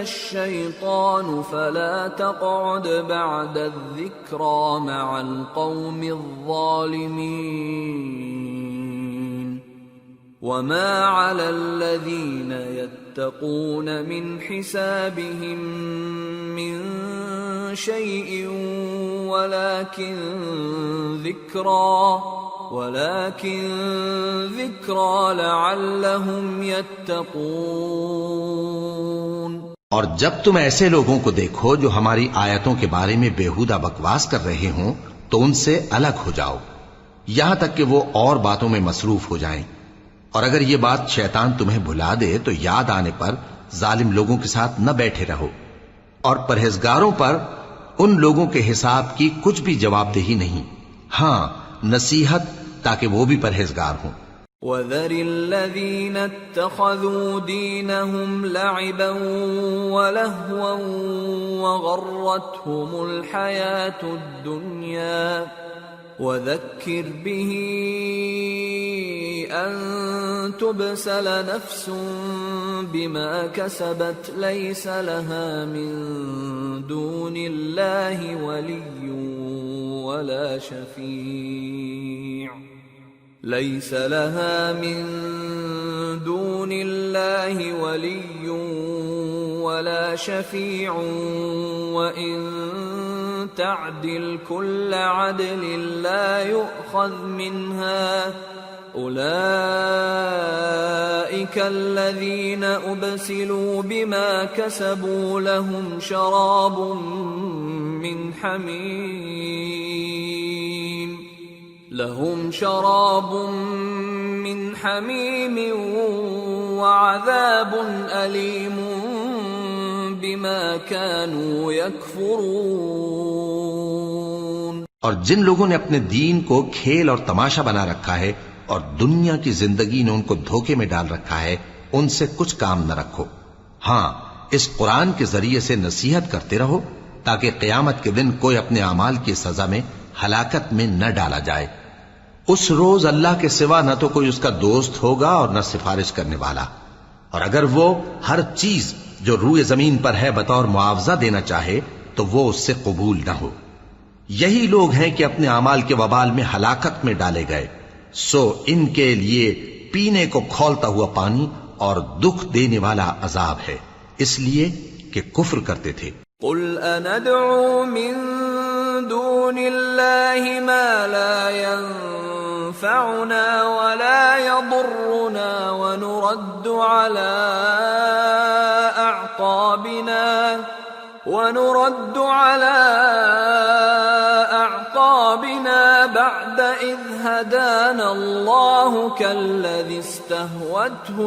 الشَّيْطَانُ فَلَا تَقْعُدْ بَعْدَ الذِّكْرَى مَعَ الْقَوْمِ الظَّالِمِينَ وَمَا عَلَى الَّذِينَ يَتَّقُونَ مِنْ حِسَابِهِمْ مِنْ شَيْءٍ وَلَكِنْ ذِكْرَى لَعَلَّهُمْ يَتَّقُونَ۔ اور جب تم ایسے لوگوں کو دیکھو جو ہماری آیتوں کے بارے میں بیہودہ بکواس کر رہے ہوں تو ان سے الگ ہو جاؤ یہاں تک کہ وہ اور باتوں میں مصروف ہو جائیں، اور اگر یہ بات شیطان تمہیں بھلا دے تو یاد آنے پر ظالم لوگوں کے ساتھ نہ بیٹھے رہو، اور پرہیزگاروں پر ان لوگوں کے حساب کی کچھ بھی جواب دہی نہیں، ہاں نصیحت تاکہ وہ بھی پرہیزگار ہوں۔ وَذَرِ الَّذِينَ اتَّخَذُوا دِينَهُمْ لَعِبًا وَلَهْوًا وَغَرَّتْهُمُ الْحَيَاةُ الدُّنْيَا وَذَكِّرْ بِهِ أَن تُبْسَلَ نَفْسٌ بِمَا كَسَبَتْ لَيْسَ لَهَا مِن دُونِ اللَّهِ وَلِيٌّ وَلَا شَفِيعٌ لَيْسَ لَهَا مِن دُونِ اللَّهِ وَلِيٌّ وَلَا شَفِيعٌ وَإِن تَعْدِلْ كُلَّ عَدْلٍ لَّا يُؤْخَذْ مِنْهَا أُولَئِكَ الَّذِينَ أُبْسِلُوا بِمَا كَسَبُوا لَهُمْ شَرَابٌ من حميم وعذاب أليم بما كانوا يكفرون۔ اور جن لوگوں نے اپنے دین کو کھیل اور تماشا بنا رکھا ہے اور دنیا کی زندگی نے ان کو دھوکے میں ڈال رکھا ہے، ان سے کچھ کام نہ رکھو، ہاں اس قرآن کے ذریعے سے نصیحت کرتے رہو تاکہ قیامت کے دن کوئی اپنے اعمال کی سزا میں ہلاکت میں نہ ڈالا جائے۔ اس روز اللہ کے سوا نہ تو کوئی اس کا دوست ہوگا اور نہ سفارش کرنے والا، اور اگر وہ ہر چیز جو روئے زمین پر ہے بطور معاوضہ دینا چاہے تو وہ اس سے قبول نہ ہو۔ یہی لوگ ہیں کہ اپنے اعمال کے وبال میں ہلاکت میں ڈالے گئے، سو ان کے لیے پینے کو کھولتا ہوا پانی اور دکھ دینے والا عذاب ہے، اس لیے کہ کفر کرتے تھے۔ قل أندعو من دون الله ما لا ينفعنا ولا يضرنا ونرد على أعقابنا بعد إذ هدانا الله كالذي استهوته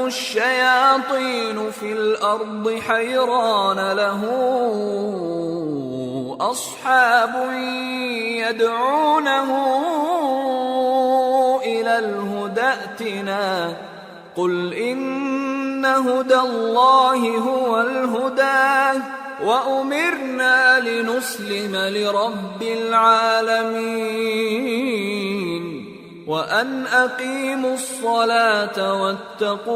الشياطين في الأرض حيران له أصحاب يدعونه إلى الهدى ائتنا قل إن هدى الله هو الهدى وأمرنا لنسلم لرب العالمين وَأَنْ أَقِيمُوا الصَّلَاةَ وَاتَّقُوهُ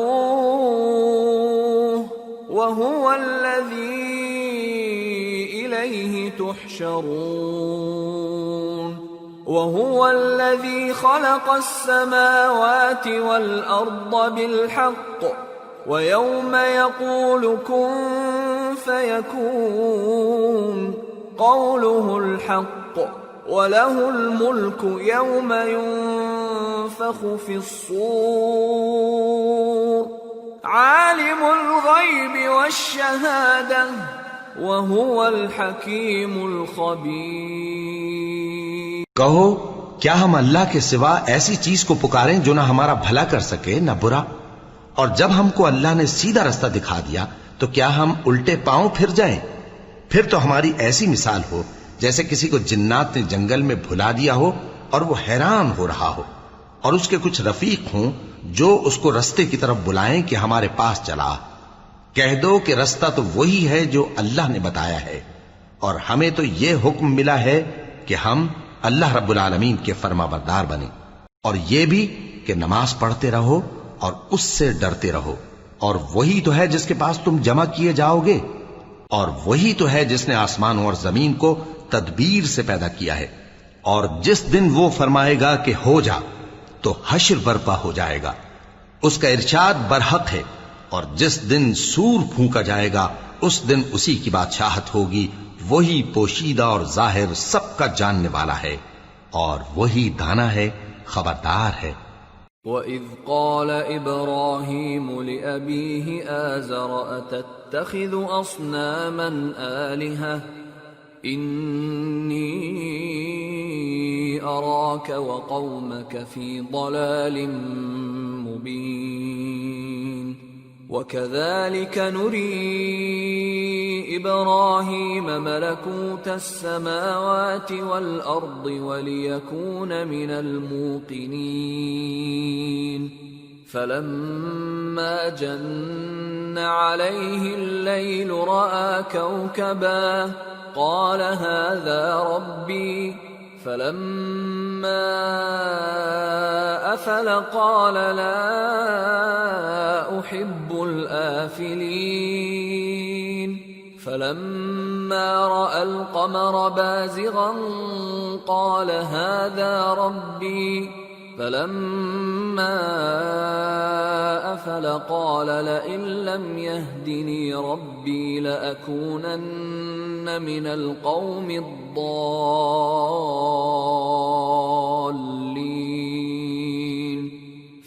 وَهُوَ الَّذِي إِلَيْهِ تُحْشَرُونَ وَهُوَ الَّذِي خَلَقَ السَّمَاوَاتِ وَالْأَرْضَ بِالْحَقِّ وَيَوْمَ يَقُولُ كُن فَيَكُونُ قَوْلُهُ الْحَقُّ وَلَهُ الْمُلْكُ يَوْمَ يُنفَخُ فِي الصُّورِ عَالِمُ الْغَيْبِ وَالشَّهَادَةِ وَهُوَ الْحَكِيمُ الْخَبِيرُ۔ کہو کیا ہم اللہ کے سوا ایسی چیز کو پکاریں جو نہ ہمارا بھلا کر سکے نہ برا؟ اور جب ہم کو اللہ نے سیدھا رستہ دکھا دیا تو کیا ہم الٹے پاؤں پھر جائیں؟ پھر تو ہماری ایسی مثال ہو جیسے کسی کو جنات نے جنگل میں بھلا دیا ہو اور وہ حیران ہو رہا ہو، اور اس کے کچھ رفیق ہوں جو اس کو رستے کی طرف بلائیں کہ ہمارے پاس چلا۔ کہہ دو کہ رستہ تو وہی ہے جو اللہ نے بتایا ہے، اور ہمیں تو یہ حکم ملا ہے کہ ہم اللہ رب العالمین کے فرما بردار بنیں، اور یہ بھی کہ نماز پڑھتے رہو اور اس سے ڈرتے رہو، اور وہی تو ہے جس کے پاس تم جمع کیے جاؤ گے، اور وہی تو ہے جس نے آسمانوں اور زمین کو تدبیر سے پیدا کیا ہے، اور جس دن وہ فرمائے گا کہ ہو جا تو حشر برپا ہو جائے گا، اس کا ارشاد برحق ہے، اور جس دن سور پھونکا جائے گا اس دن اسی کی بادشاہت ہوگی، وہی پوشیدہ اور ظاہر سب کا جاننے والا ہے، اور وہی دانا ہے، خبردار ہے۔ وَإِذْ قَالَ إِبْرَاهِيمُ لِأَبِيهِ آزَرَ أَتَتَّخِذُ أَصْنَامًا آلِهَةً إِنِّي أَرَاكَ وَقَوْمَكَ فِي ضَلَالٍ مُبِينٍ وَكَذَلِكَ نُرِي إِبْرَاهِيمَ مَلَكُوتَ السَّمَاوَاتِ وَالْأَرْضِ وَلِيَكُونَ مِنَ الْمُوقِنِينَ فَلَمَّا جَنَّ عَلَيْهِ اللَّيْلُ رَأَى كَوْكَبًا قَالَ هَذَا رَبِّي فَلَمَّا أَفَلَ قَالَ لَا أُحِبُّ الْآفِلِينَ فَلَمَّا رَأَى الْقَمَرَ بَازِغًا قَالَ هَذَا رَبِّي فَلَمَّا أَفَلَ قَالَ لَئِن لَّمْ يَهْدِنِي رَبِّي لَأَكُونَنَّ مِنَ الْقَوْمِ الضَّالِّينَ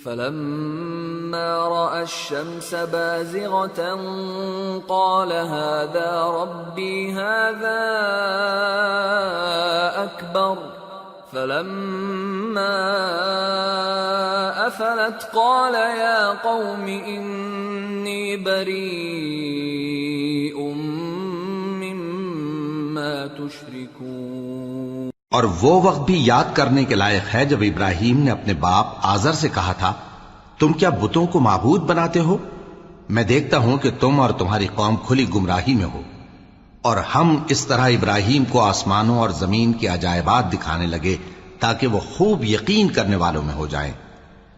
فَلَمَّا رَأَى الشَّمْسَ بَازِغَةً قَالَ هَذَا رَبِّي هَذَا أَكْبَرُ فَلَمَّا أَفَلَتْ قَالَ يَا قَوْمِ إِنِّي بَرِيءٌ مِّمَّا تُشْرِكُونَ۔ اور وہ وقت بھی یاد کرنے کے لائق ہے جب ابراہیم نے اپنے باپ آزر سے کہا تھا، تم کیا بتوں کو معبود بناتے ہو؟ میں دیکھتا ہوں کہ تم اور تمہاری قوم کھلی گمراہی میں ہو۔ اور ہم اس طرح ابراہیم کو آسمانوں اور زمین کے عجائبات دکھانے لگے تاکہ وہ خوب یقین کرنے والوں میں ہو جائیں۔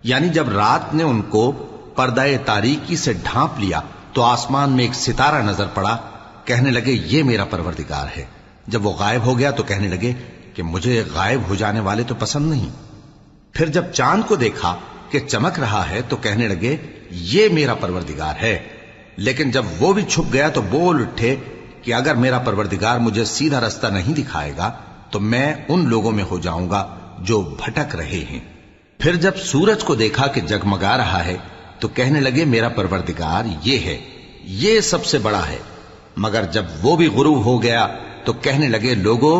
یعنی جب رات نے ان کو پردہ تاریکی سے ڈھانپ لیا تو آسمان میں ایک ستارہ نظر پڑا، کہنے لگے یہ میرا پروردگار ہے۔ جب وہ غائب ہو گیا تو کہنے لگے کہ مجھے غائب ہو جانے والے تو پسند نہیں۔ پھر جب چاند کو دیکھا کہ چمک رہا ہے تو کہنے لگے یہ میرا پروردگار ہے۔ لیکن جب وہ بھی چھپ گیا تو بول اٹھے کہ اگر میرا پروردگار مجھے سیدھا رستہ نہیں دکھائے گا تو میں ان لوگوں میں ہو جاؤں گا جو بھٹک رہے ہیں۔ پھر جب سورج کو دیکھا کہ جگمگا رہا ہے تو کہنے لگے میرا پروردگار یہ ہے، یہ سب سے بڑا ہے۔ مگر جب وہ بھی غروب ہو گیا تو کہنے لگے لوگو،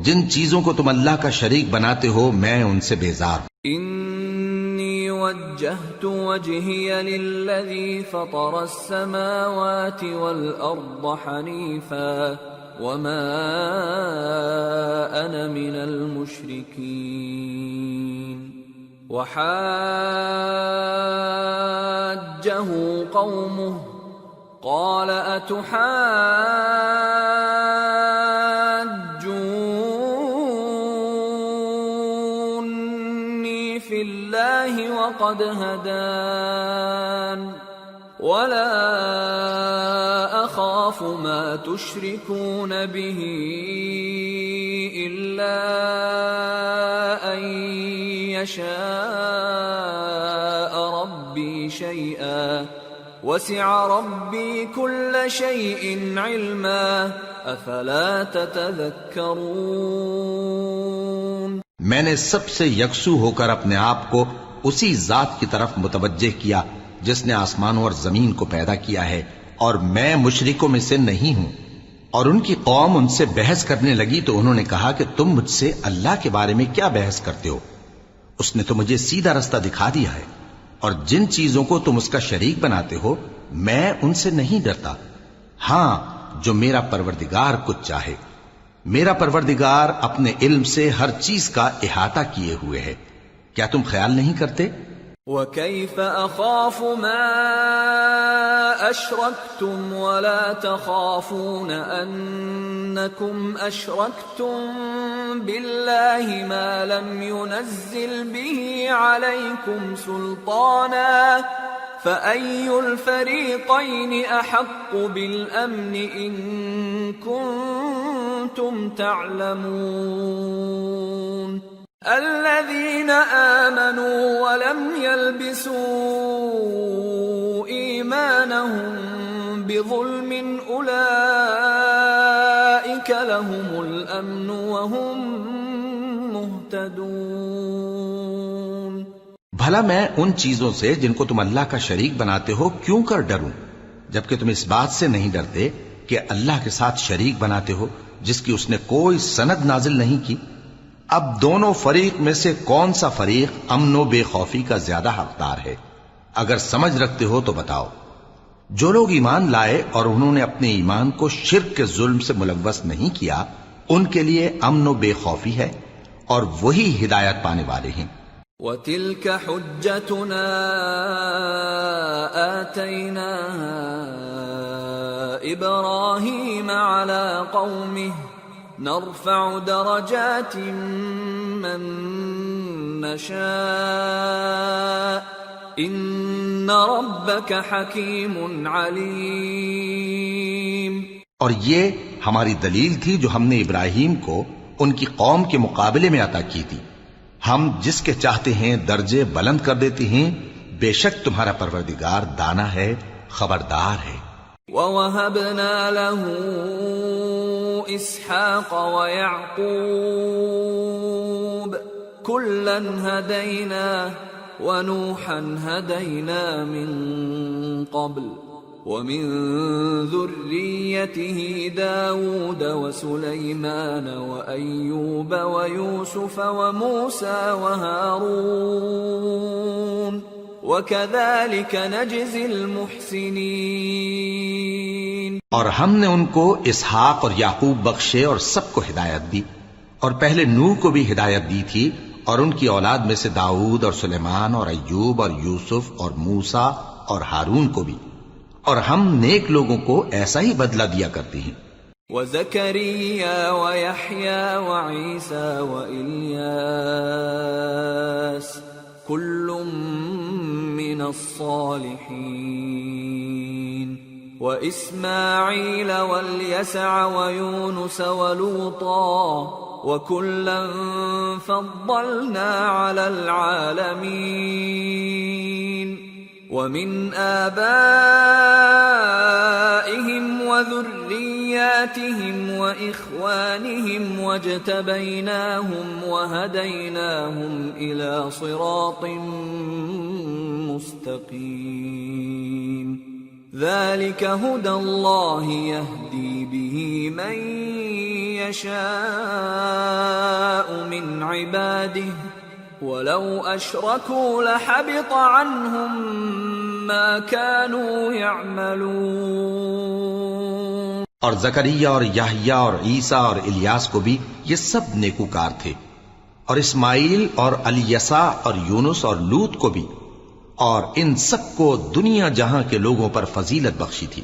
جن چیزوں کو تم اللہ کا شریک بناتے ہو میں ان سے بیزار ہوں۔ انی وجہت وجہی للذی فطر السماوات والارض حنیفا وما انا من المشرکین وحاجہ قومه قال اتحاجونی فی اللہ وقد هدان ولا اخاف ما تشركون به الا ان يشاء ربي شيئا وسع ربي كل شيء علما افلا تتذكرون۔ میں نے سب سے یکسو ہو کر اپنے آپ کو اسی ذات کی طرف متوجہ کیا جس نے آسمانوں اور زمین کو پیدا کیا ہے، اور میں مشرکوں میں سے نہیں ہوں۔ اور ان کی قوم ان سے بحث کرنے لگی تو انہوں نے کہا کہ تم مجھ سے اللہ کے بارے میں کیا بحث کرتے ہو؟ اس نے تو مجھے سیدھا رستہ دکھا دیا ہے، اور جن چیزوں کو تم اس کا شریک بناتے ہو میں ان سے نہیں ڈرتا، ہاں جو میرا پروردگار کچھ چاہے۔ میرا پروردگار اپنے علم سے ہر چیز کا احاطہ کیے ہوئے ہے۔ کیا تم خیال نہیں کرتے وَكَيْفَ أَخَافُ مَا أَشْرَكْتُمْ وَلَا تَخَافُونَ أَنَّكُمْ أَشْرَكْتُمْ بِاللَّهِ مَا لَمْ يُنَزِّلْ بِهِ عَلَيْكُمْ سُلْطَانًا فَأَيُّ الْفَرِيقَيْنِ أَحَقُّ بِالْأَمْنِ إِن كُنتُمْ تَعْلَمُونَ الَّذِينَ آمَنُوا وَلَمْ يَلْبِسُوا إِيمَانَهُم بِظُلْمٍ أُولَئِكَ لَهُمُ الْأَمْنُ وَهُمْ مُهْتَدُونَ۔ بھلا میں ان چیزوں سے جن کو تم اللہ کا شریک بناتے ہو کیوں کر ڈروں، جبکہ تم اس بات سے نہیں ڈرتے کہ اللہ کے ساتھ شریک بناتے ہو جس کی اس نے کوئی سند نازل نہیں کی۔ اب دونوں فریق میں سے کون سا فریق امن و بے خوفی کا زیادہ حقدار ہے؟ اگر سمجھ رکھتے ہو تو بتاؤ۔ جو لوگ ایمان لائے اور انہوں نے اپنے ایمان کو شرک کے ظلم سے ملوث نہیں کیا، ان کے لیے امن و بے خوفی ہے اور وہی ہدایت پانے والے ہیں۔ وَتِلْكَ حُجَّتُنَا آتَيْنَاهَا إِبْرَاهِيمَ عَلَى قَوْمِهِ نَرْفَعُ دَرَجَاتٍ مَّن نَّشَاءُ إِنَّ رَبَّكَ حَكِيمٌ عَلِيمٌ۔ اور یہ ہماری دلیل تھی جو ہم نے ابراہیم کو ان کی قوم کے مقابلے میں عطا کی تھی، ہم جس کے چاہتے ہیں درجے بلند کر دیتے ہیں، بے شک تمہارا پروردگار دانا ہے، خبردار ہے۔ وَوَهَبْنَا لَهُ إِسْحَاقَ وَيَعْقُوبَ كُلًّا هَدَيْنَا وَنُوحًا هَدَيْنَا مِن قَبْلُ وَمِن ذُرِّيَّتِهِ دَاوُودَ وَسُلَيْمَانَ وَأَيُّوبَ وَيُوسُفَ وَمُوسَى وَهَارُونَ وَكَذَلِكَ نَجْزِي الْمُحْسِنِينَ۔ اور ہم نے ان کو اسحاق اور یعقوب بخشے اور سب کو ہدایت دی، اور پہلے نوح کو بھی ہدایت دی تھی، اور ان کی اولاد میں سے داؤد اور سلیمان اور ایوب اور یوسف اور موسیٰ اور ہارون کو بھی، اور ہم نیک لوگوں کو ایسا ہی بدلہ دیا کرتے ہیں۔ وَزَكَرِيَّا وَيَحْيَا وَعِيسَى وَإِلْيَاسَ كُلٌّ مِّنَ الصَّالِحِينَ وَإِسْمَاعِيلَ وَالْيَسَعَ وَيُونُسَ وَلُوطًا وَكُلًّا فَضَّلْنَا عَلَى الْعَالَمِينَ وَمِنْ آبَائِهِمْ وَذُرِّيَّاتِهِمْ وَإِخْوَانِهِمْ وَاجْتَبَيْنَاهُمْ وَهَدَيْنَاهُمْ إِلَى صِرَاطٍ مُسْتَقِيمٍ ذَلِكَ هُدَى اللَّهِ يَهْدِي بِهِ مَن يَشَاءُ مِنْ عِبَادِهِ وَلَوْ أَشْرَكُوا لَحَبِطَ عَنْهُمْ مَا كَانُوا يَعْمَلُونَ۔ اور زکریا اور یحییٰ اور عیسیٰ اور الیاس کو بھی یہ سب نیکوکار تھے، اور اسماعیل اور الیسع اور یونس اور لوط کو بھی، اور ان سب کو دنیا جہاں کے لوگوں پر فضیلت بخشی تھی،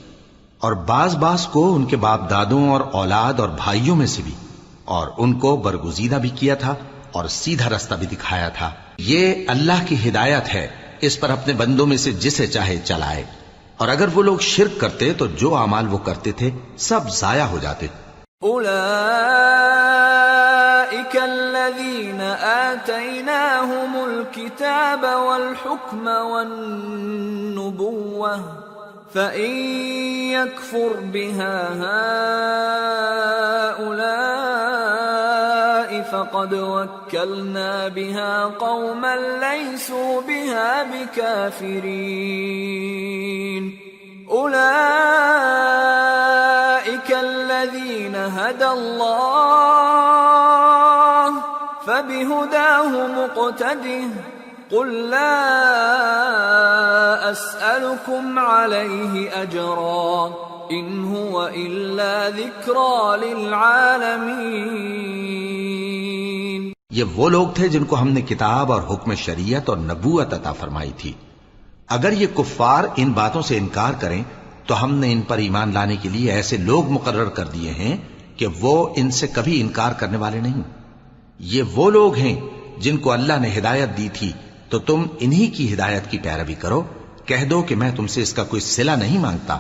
اور بعض کو ان کے باپ دادوں اور اولاد اور بھائیوں میں سے بھی، اور ان کو برگزیدہ بھی کیا تھا اور سیدھا رستہ بھی دکھایا تھا۔ یہ اللہ کی ہدایت ہے، اس پر اپنے بندوں میں سے جسے چاہے چلائے، اور اگر وہ لوگ شرک کرتے تو جو اعمال وہ کرتے تھے سب ضائع ہو جاتے۔ أولئك الذين آتيناهم الكتاب والحكم والنبوة فإن يكفر بها هؤلاء فقد وكلنا بها قوما ليسوا بها بكافرين أولئك الذين هدى الله فبهداه مقتده قل لا أسألكم عليه أجرا إن هو إلا ذكرى للعالمين۔ یہ وہ لوگ تھے جن کو ہم نے کتاب اور حکم شریعت اور نبوت عطا فرمائی تھی. اگر یہ کفار ان باتوں سے انکار کریں تو ہم نے ان پر ایمان لانے کے لیے ایسے لوگ مقرر کر دیے ہیں کہ وہ ان سے کبھی انکار کرنے والے نہیں. یہ وہ لوگ ہیں جن کو اللہ نے ہدایت دی تھی تو تم انہی کی ہدایت کی پیروی کرو. کہہ دو کہ میں تم سے اس کا کوئی صلہ نہیں مانگتا.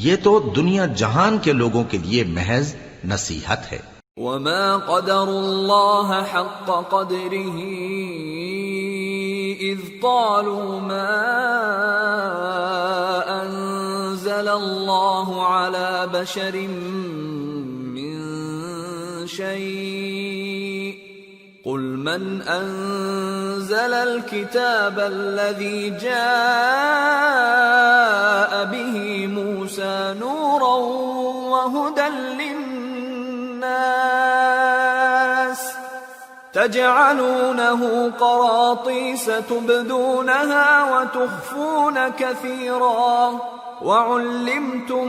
یہ تو دنیا جہان کے لوگوں کے لیے محض نصیحت ہے. وما قدر الله حق قدره إذ قالوا ما أنزل الله على بشر من شيء قل من أنزل الكتاب الذي جاء به موسى نورا وهدى للناس تجعلونه قراطيس تبدونها وتخفون كثيرا وعلمتم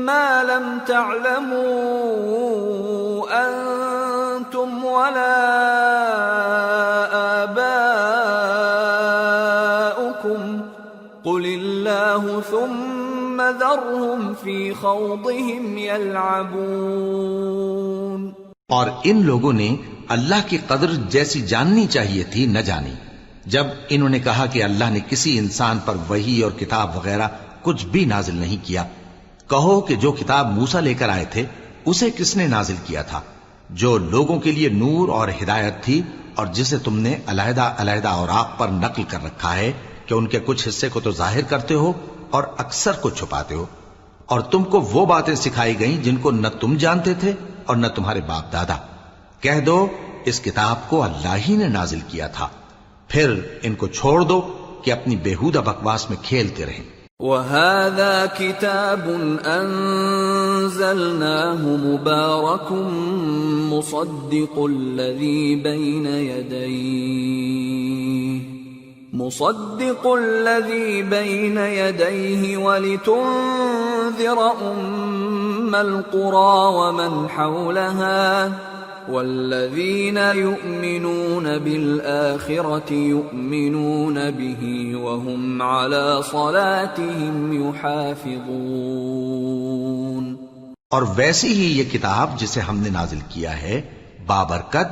ما لم تعلموا أنتم ولا آباؤكم قل الله ثم ذرهم في خوضهم يلعبون. اور ان لوگوں نے اللہ کی قدر جیسی جاننی چاہیے تھی نہ جانی جب انہوں نے کہا کہ اللہ نے کسی انسان پر وحی اور کتاب وغیرہ کچھ بھی نازل نہیں کیا. کہو کہ جو کتاب موسیٰ لے کر آئے تھے اسے کس نے نازل کیا تھا؟ جو لوگوں کے لیے نور اور ہدایت تھی اور جسے تم نے علیحدہ علیحدہ اوراق پر نقل کر رکھا ہے کہ ان کے کچھ حصے کو تو ظاہر کرتے ہو اور اکثر کو چھپاتے ہو. اور تم کو وہ باتیں سکھائی گئیں جن کو نہ تم جانتے تھے اور نہ تمہارے باپ دادا. کہہ دو اس کتاب کو اللہ ہی نے نازل کیا تھا. پھر ان کو چھوڑ دو کہ اپنی بیہودہ بکواس میں کھیلتے رہیں. وَهَذَا كِتَابٌ أَنزَلْنَاهُ مُبَارَكٌ مُصَدِّقُ الَّذِي بَيْنَ يَدَيْهِ وَلِتُنذِرَ أُمَّ الْقُرَى وَمَنْ حَوْلَهَا وَالَّذِينَ يُؤْمِنُونَ بِالْآخِرَةِ يُؤْمِنُونَ بِهِ وَهُمْ عَلَى صَلَاتِهِمْ يُحَافِظُونَ. اور ویسی ہی یہ کتاب جسے ہم نے نازل کیا ہے بابرکت،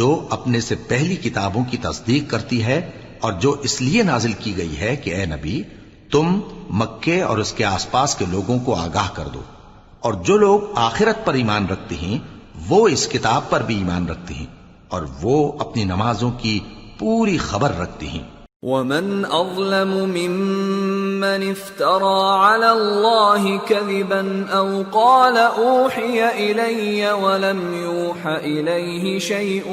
جو اپنے سے پہلی کتابوں کی تصدیق کرتی ہے اور جو اس لیے نازل کی گئی ہے کہ اے نبی تم مکے اور اس کے آس پاس کے لوگوں کو آگاہ کر دو. اور جو لوگ آخرت پر ایمان رکھتے ہیں وہ اس کتاب پر بھی ایمان رکھتے ہیں اور وہ اپنی نمازوں کی پوری خبر رکھتے ہیں. وَمَنْ أَظْلَمُ مِمَّنِ افْتَرَى عَلَى اللَّهِ كَذِبًا أَوْ قَالَ أُوحِيَ إِلَيَّ وَلَمْ يُوحَ إِلَيْهِ شَيْءٌ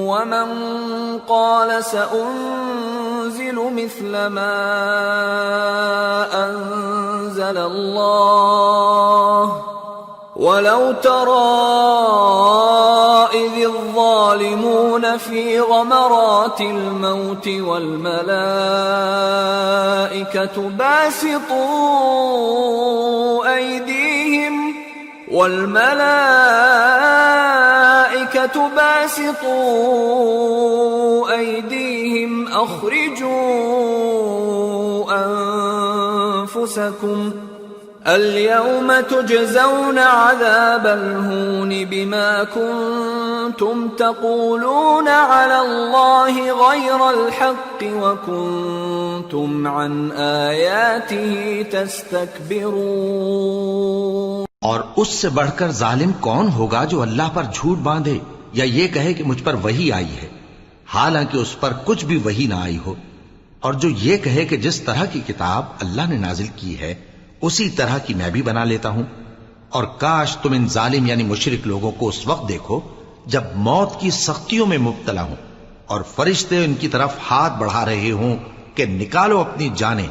وَمَنْ قَالَ سَأُنزِلُ مِثْلَ مَا أَنزَلَ اللَّهُ وَلَوْ تَرَى إِذِ الظَّالِمُونَ فِي غَمَرَاتِ الْمَوْتِ وَالْمَلَائِكَةُ باسطوا أيديهم أخرجوا أنفسكم اليوم تجزون عذاب الهون بما كنتم تقولون على الله غير الحق وكنتم عن آياته تستكبرون. اور اس سے بڑھ کر ظالم کون ہوگا جو اللہ پر جھوٹ باندھے یا یہ کہے کہ مجھ پر وحی آئی ہے حالانکہ اس پر کچھ بھی وحی نہ آئی ہو، اور جو یہ کہے کہ جس طرح کی کتاب اللہ نے نازل کی ہے اسی طرح کی میں بھی بنا لیتا ہوں. اور کاش تم ان ظالم یعنی مشرک لوگوں کو اس وقت دیکھو جب موت کی سختیوں میں مبتلا ہوں اور فرشتے ان کی طرف ہاتھ بڑھا رہے ہوں کہ نکالو اپنی جانیں.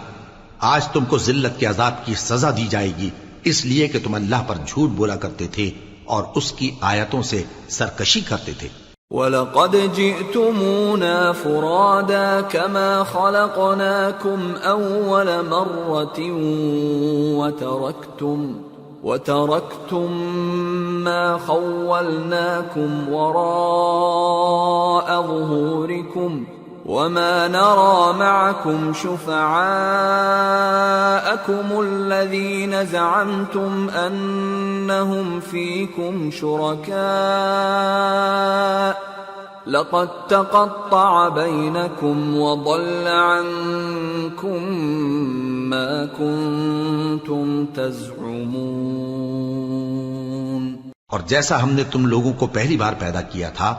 آج تم کو ذلت کے عذاب کی سزا دی جائے گی اس لیے کہ تم اللہ پر جھوٹ بولا کرتے تھے اور اس کی آیتوں سے سرکشی کرتے تھے. وَلَقَدْ جِئْتُمُونَا فُرَادَى كَمَا خَلَقْنَاكُمْ أَوَّلَ مَرَّةٍ وَتَرَكْتُم مَّا خَوَّلْنَاكُمْ وَرَاءَ ظُهُورِكُمْ وَمَا نَرَىٰ مَعَكُمْ شُفَعَاءَكُمُ الَّذِينَ زَعَمْتُمْ أَنَّهُمْ فِيكُمْ شُرَكَاءُ لَقَد تَّقَطَّعَ بَيْنَكُمْ وَضَلَّ عَنكُم مَّا كُنتُمْ تَزْعُمُونَ۔ اور جیسا ہم نے تم لوگوں کو پہلی بار پیدا کیا تھا،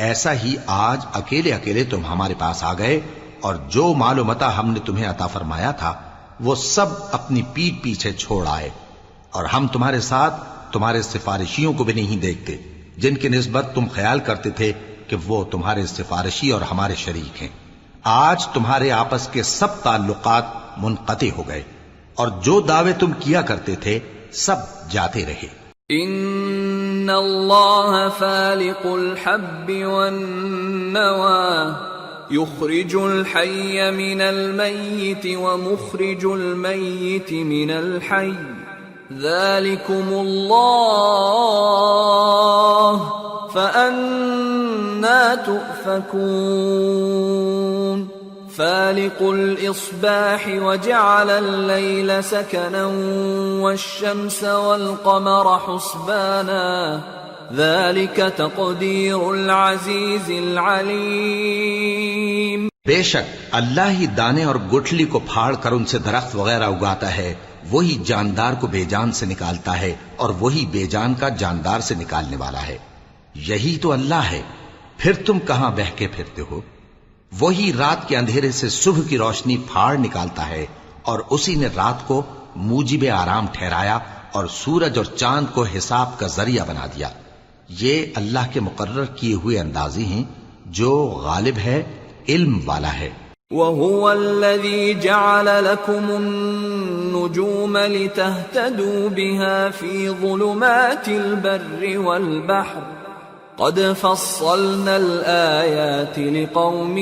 ایسا ہی آج اکیلے اکیلے تم ہمارے پاس آ گئے، اور جو مال و متاع ہم نے تمہیں عطا فرمایا تھا وہ سب اپنی پیٹھ پیچھے چھوڑ آئے، اور ہم تمہارے ساتھ تمہارے سفارشیوں کو بھی نہیں دیکھتے جن کی نسبت تم خیال کرتے تھے کہ وہ تمہارے سفارشی اور ہمارے شریک ہیں۔ آج تمہارے آپس کے سب تعلقات منقطع ہو گئے، اور جو دعوے تم کیا کرتے تھے سب جاتے رہے۔ ان اللہ فالق الحب والنوى يخرج الحي من الميت ومخرج الميت من الحي ذلكم الله فأنا تؤفكون فالق الإصباح وجعل الليل سكنا والشمس والقمر حسبانا ذلك تقدير العزيز العليم۔ بے شک اللہ ہی دانے اور گٹھلی کو پھاڑ کر ان سے درخت وغیرہ اگاتا ہے، وہی جاندار کو بے جان سے نکالتا ہے اور وہی بے جان کا جاندار سے نکالنے والا ہے۔ یہی تو اللہ ہے، پھر تم کہاں بہہ کے پھرتے ہو؟ وہی رات کے اندھیرے سے صبح کی روشنی پھاڑ نکالتا ہے، اور اسی نے رات کو موجب آرام ٹھہرایا اور سورج اور چاند کو حساب کا ذریعہ بنا دیا۔ یہ اللہ کے مقرر کیے ہوئے اندازی ہیں جو غالب ہے، علم والا ہے۔ وَهُوَ الَّذِي جَعَلَ لَكُمُ النُّجُومَ لِتَهْتَدُوا بِهَا فِي ظُلُمَاتِ الْبَرِّ وَالْبَحْرِ قَدْ فَصَّلْنَا الْآيَاتِ لِقَوْمٍ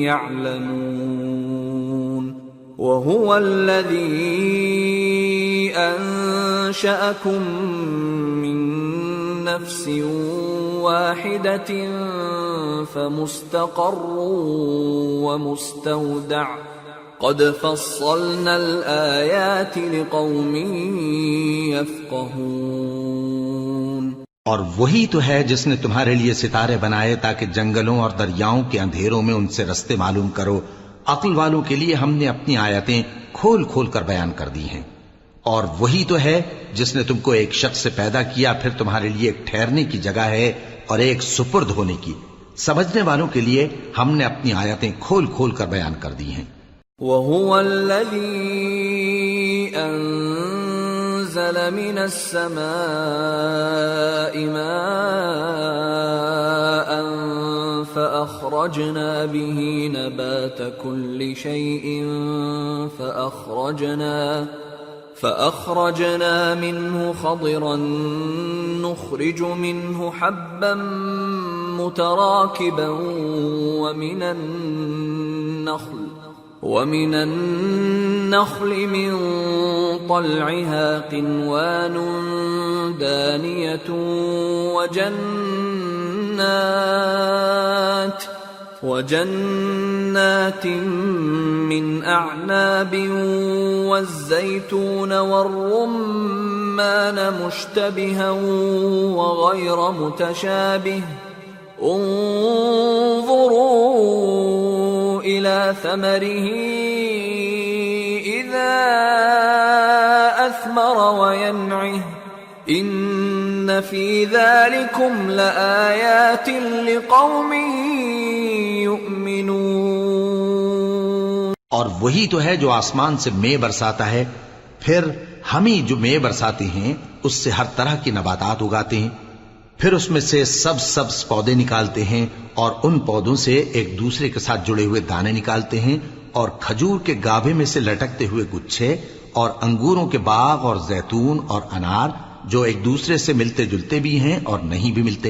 يَعْلَمُونَ وَهُوَ الَّذِي أَنشَأَكُم مِّن نَّفْسٍ وَاحِدَةٍ فَمُسْتَقَرٌّ وَمُسْتَوْدَعٌ قَدْ فَصَّلْنَا الْآيَاتِ لِقَوْمٍ يَفْقَهُونَ۔ اور وہی تو ہے جس نے تمہارے لیے ستارے بنائے تاکہ جنگلوں اور دریاؤں کے اندھیروں میں ان سے رستے معلوم کرو۔ عقل والوں کے لیے ہم نے اپنی آیتیں کھول کھول کر بیان کر دی ہیں۔ اور وہی تو ہے جس نے تم کو ایک شخص سے پیدا کیا، پھر تمہارے لیے ایک ٹھہرنے کی جگہ ہے اور ایک سپرد ہونے کی۔ سمجھنے والوں کے لیے ہم نے اپنی آیتیں کھول کھول کر بیان کر دی ہیں۔ وَهُوَ الَّذِي أَنزَلَ مِنَ السَّمَاءِ مَاءً فَأَخْرَجْنَا بِهِ نَبَاتَ كُلِّ شَيْءٍ فأخرجنا منه خضرا نخرج منه حبا متراكبا ومن النخل من طلعها قنوان دانية وجنات من أعناب والزيتون والرمان مشتبها وغير متشابه انظروا إلى ثمره إذا أثمر وينعه إن في ذلكم لآيات لقوم يؤمنون۔ اور وہی تو ہے جو آسمان سے مے برساتا ہے، پھر ہم ہی جو مے برساتے ہیں اس سے ہر طرح کی نباتات اگاتے ہیں، پھر اس میں سے سبز پودے نکالتے ہیں اور ان پودوں سے ایک دوسرے کے ساتھ جڑے ہوئے دانے نکالتے ہیں، اور کھجور کے گابھے میں سے لٹکتے ہوئے گچھے، اور انگوروں کے باغ اور زیتون اور انار جو ایک دوسرے سے ملتے جلتے بھی ہیں اور نہیں بھی ملتے۔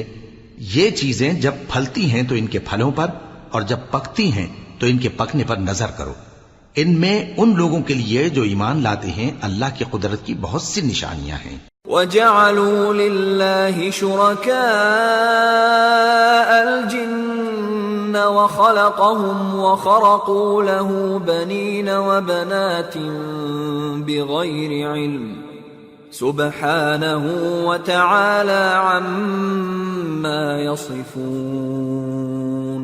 یہ چیزیں جب پھلتی ہیں تو ان کے پھلوں پر، اور جب پکتی ہیں تو ان کے پکنے پر نظر کرو۔ ان میں ان لوگوں کے لیے جو ایمان لاتے ہیں اللہ کی قدرت کی بہت سی نشانیاں ہیں. وَجَعَلُوا لِلَّهِ شُرَكَاءَ الْجِنَّ وَخَلَقَهُمْ وَخَرَقُوا لَهُ بَنِينَ وَبَنَاتٍ بِغَيْرِ عِلْمٍ سُبْحَانَهُ وَتَعَالَى عَمَّا يَصِفُونَ.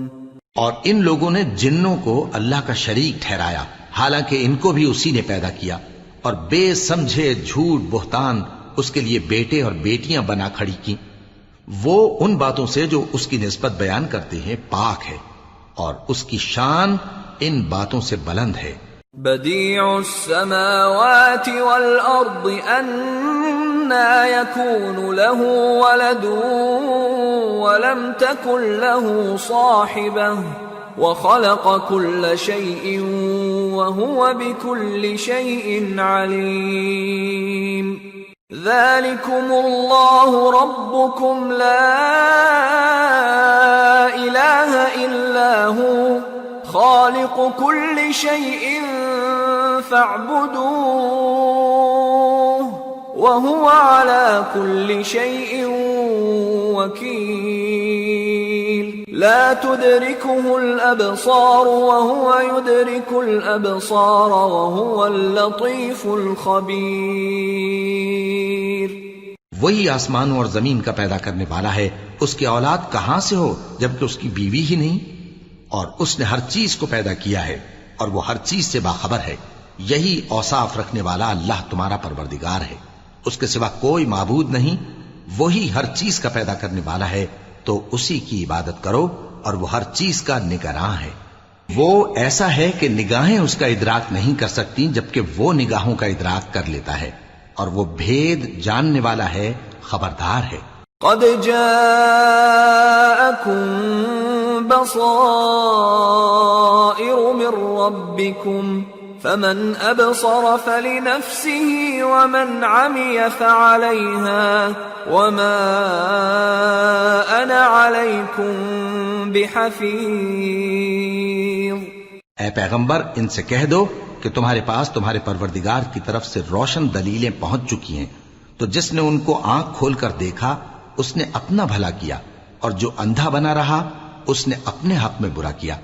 اور ان لوگوں نے جنوں کو اللہ کا شریک ٹھہرایا حالانکہ ان کو بھی اسی نے پیدا کیا، اور بے سمجھے جھوٹ بہتان اس کے لیے بیٹے اور بیٹیاں بنا کھڑی کی. وہ ان باتوں سے جو اس کی نسبت بیان کرتے ہیں پاک ہے، اور اس کی شان ان باتوں سے بلند ہے. بديع السماوات والأرض أنى يكون له ولد ولم تكن له صاحبة وخلق كل شيء وهو بكل شيء عليم. ذلكم الله ربكم لا إله إلا هو خالق كل شيء فاعبدوه وهو على كل شيء وكيل. لا تدركه الأبصار وهو يدرك الأبصار وهو اللطيف الخبير. وہی آسمانوں اور زمین کا پیدا کرنے والا ہے، اس کی اولاد کہاں سے ہو جبکہ اس کی بیوی ہی نہیں، اور اس نے ہر چیز کو پیدا کیا ہے اور وہ ہر چیز سے باخبر ہے. یہی اوصاف رکھنے والا اللہ تمہارا پروردگار ہے، اس کے سوا کوئی معبود نہیں. وہی ہر چیز کا پیدا کرنے والا ہے تو اسی کی عبادت کرو، اور وہ ہر چیز کا نگراں ہے. وہ ایسا ہے کہ نگاہیں اس کا ادراک نہیں کر سکتی جبکہ وہ نگاہوں کا ادراک کر لیتا ہے، اور وہ بھید جاننے والا ہے، خبردار ہے. قد جاءكم بصائر من ربكم فمن أبصر فلنفسه ومن عمي فعليها وما أنا عليكم بحفيظ. اے پیغمبر ان سے کہہ دو کہ تمہارے پاس تمہارے پروردگار کی طرف سے روشن دلیلیں پہنچ چکی ہیں، تو جس نے ان کو آنکھ کھول کر دیکھا اس نے اپنا بھلا کیا، اور جو اندھا بنا رہا اس نے اپنے حق میں برا کیا،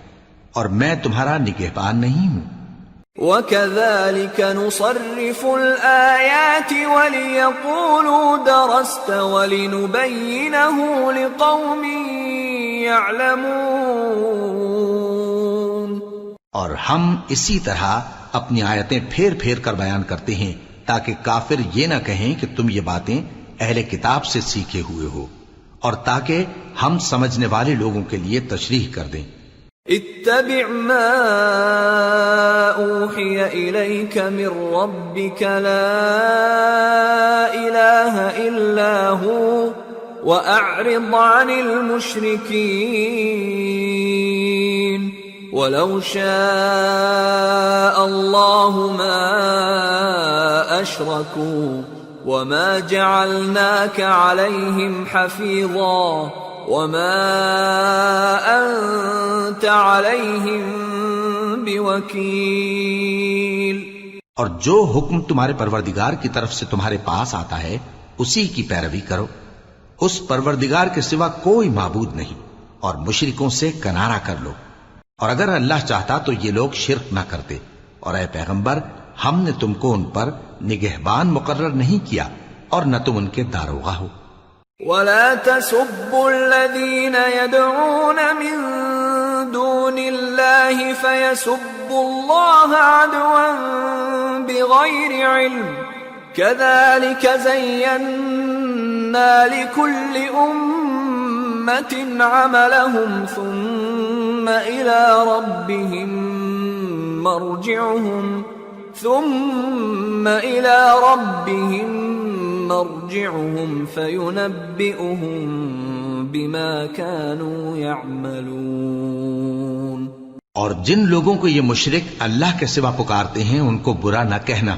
اور میں تمہارا نگہبان نہیں ہوں. وَكَذَلِكَ نُصَرِّفُ الْآيَاتِ وَلِيَقُولُوا دَرَسْتَ وَلِنُبَيِّنَهُ لِقَوْمٍ يَعْلَمُونَ. اور ہم اسی طرح اپنی آیتیں پھیر پھیر کر بیان کرتے ہیں تاکہ کافر یہ نہ کہیں کہ تم یہ باتیں اہل کتاب سے سیکھے ہوئے ہو، اور تاکہ ہم سمجھنے والے لوگوں کے لیے تشریح کر دیں. اتبع ما اوحی الیک من ربک لا الہ الا ہو واعرض عن المشرکین ولو شاء اللہ ما اشرکوا وما جعلناك عليهم حفيظا وما أنت عليهم بوكيل. اور جو حکم تمہارے پروردگار کی طرف سے تمہارے پاس آتا ہے اسی کی پیروی کرو. اس پروردگار کے سوا کوئی معبود نہیں، اور مشرکوں سے کنارہ کر لو. اور اگر اللہ چاہتا تو یہ لوگ شرک نہ کرتے. اور اے پیغمبر ہم نے تم کو ان پر نگہبان مقرر نہیں کیا اور نہ تم ان کے داروغہ ہو. وَلَا تَسُبُّوا الَّذِينَ يَدْعُونَ مِن دُونِ اللَّهِ فَيَسُبُّوا اللَّهَ عَدْوًا بِغَيْرِ عِلْمٍ كَذَلِكَ زَيَّنَّا لِكُلِّ أُمَّةٍ عَمَلَهُمْ ثُمَّ إِلَى رَبِّهِمْ مرجعهم فينبئهم بما كانوا يعملون. اور جن لوگوں کو یہ مشرک اللہ کے سوا پکارتے ہیں ان کو برا نہ کہنا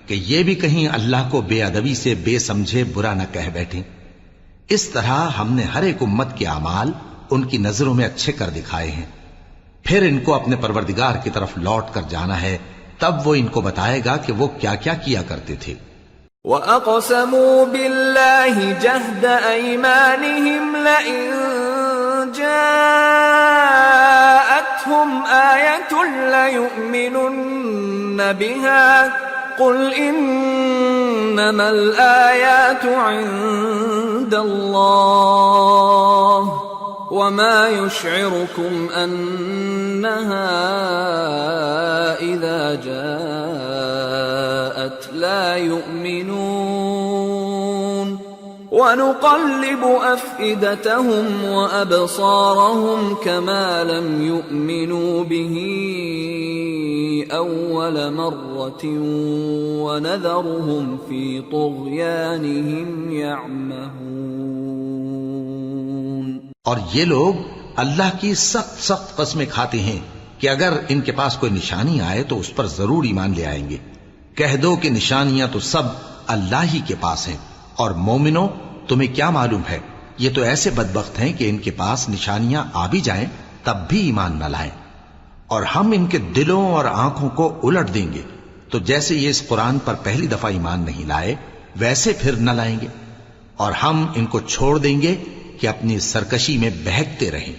کہ یہ بھی کہیں اللہ کو بے ادبی سے بے سمجھے برا نہ کہہ بیٹھیں. اس طرح ہم نے ہر ایک امت کے اعمال ان کی نظروں میں اچھے کر دکھائے ہیں. پھر ان کو اپنے پروردگار کی طرف لوٹ کر جانا ہے، تب وہ ان کو بتائے گا کہ وہ کیا کیا کیا کرتے تھے۔ وَأَقْسَمُوا بِاللَّهِ جَهْدَ أَيْمَانِهِمْ لَئِن جَاءَتْهُمْ آيَةٌ لَيُؤْمِنُنَّ بِهَا قُلْ إِنَّمَا الْآيَاتُ عِندَ اللَّهِ وَمَا يُشْعِرُكُمْ أَنَّهَا إِذَا جَاءَتْ لَا يُؤْمِنُونَ وَنُقَلِّبُ أَفْئِدَتَهُمْ وَأَبْصَارَهُمْ كَمَا لَمْ يُؤْمِنُوا بِهِ أَوَّلَ مَرَّةٍ وَنَذَرُهُمْ فِي طُغْيَانِهِمْ يَعْمَهُونَ۔ اور یہ لوگ اللہ کی سخت سخت قسمیں کھاتے ہیں کہ اگر ان کے پاس کوئی نشانی آئے تو اس پر ضرور ایمان لے آئیں گے۔ کہہ دو کہ نشانیاں تو سب اللہ ہی کے پاس ہیں، اور مومنوں تمہیں کیا معلوم ہے، یہ تو ایسے بدبخت ہیں کہ ان کے پاس نشانیاں آ بھی جائیں تب بھی ایمان نہ لائیں، اور ہم ان کے دلوں اور آنکھوں کو الٹ دیں گے، تو جیسے یہ اس قرآن پر پہلی دفعہ ایمان نہیں لائے ویسے پھر نہ لائیں گے، اور ہم ان کو چھوڑ دیں گے کہ اپنی سرکشی میں بہکتے رہیں۔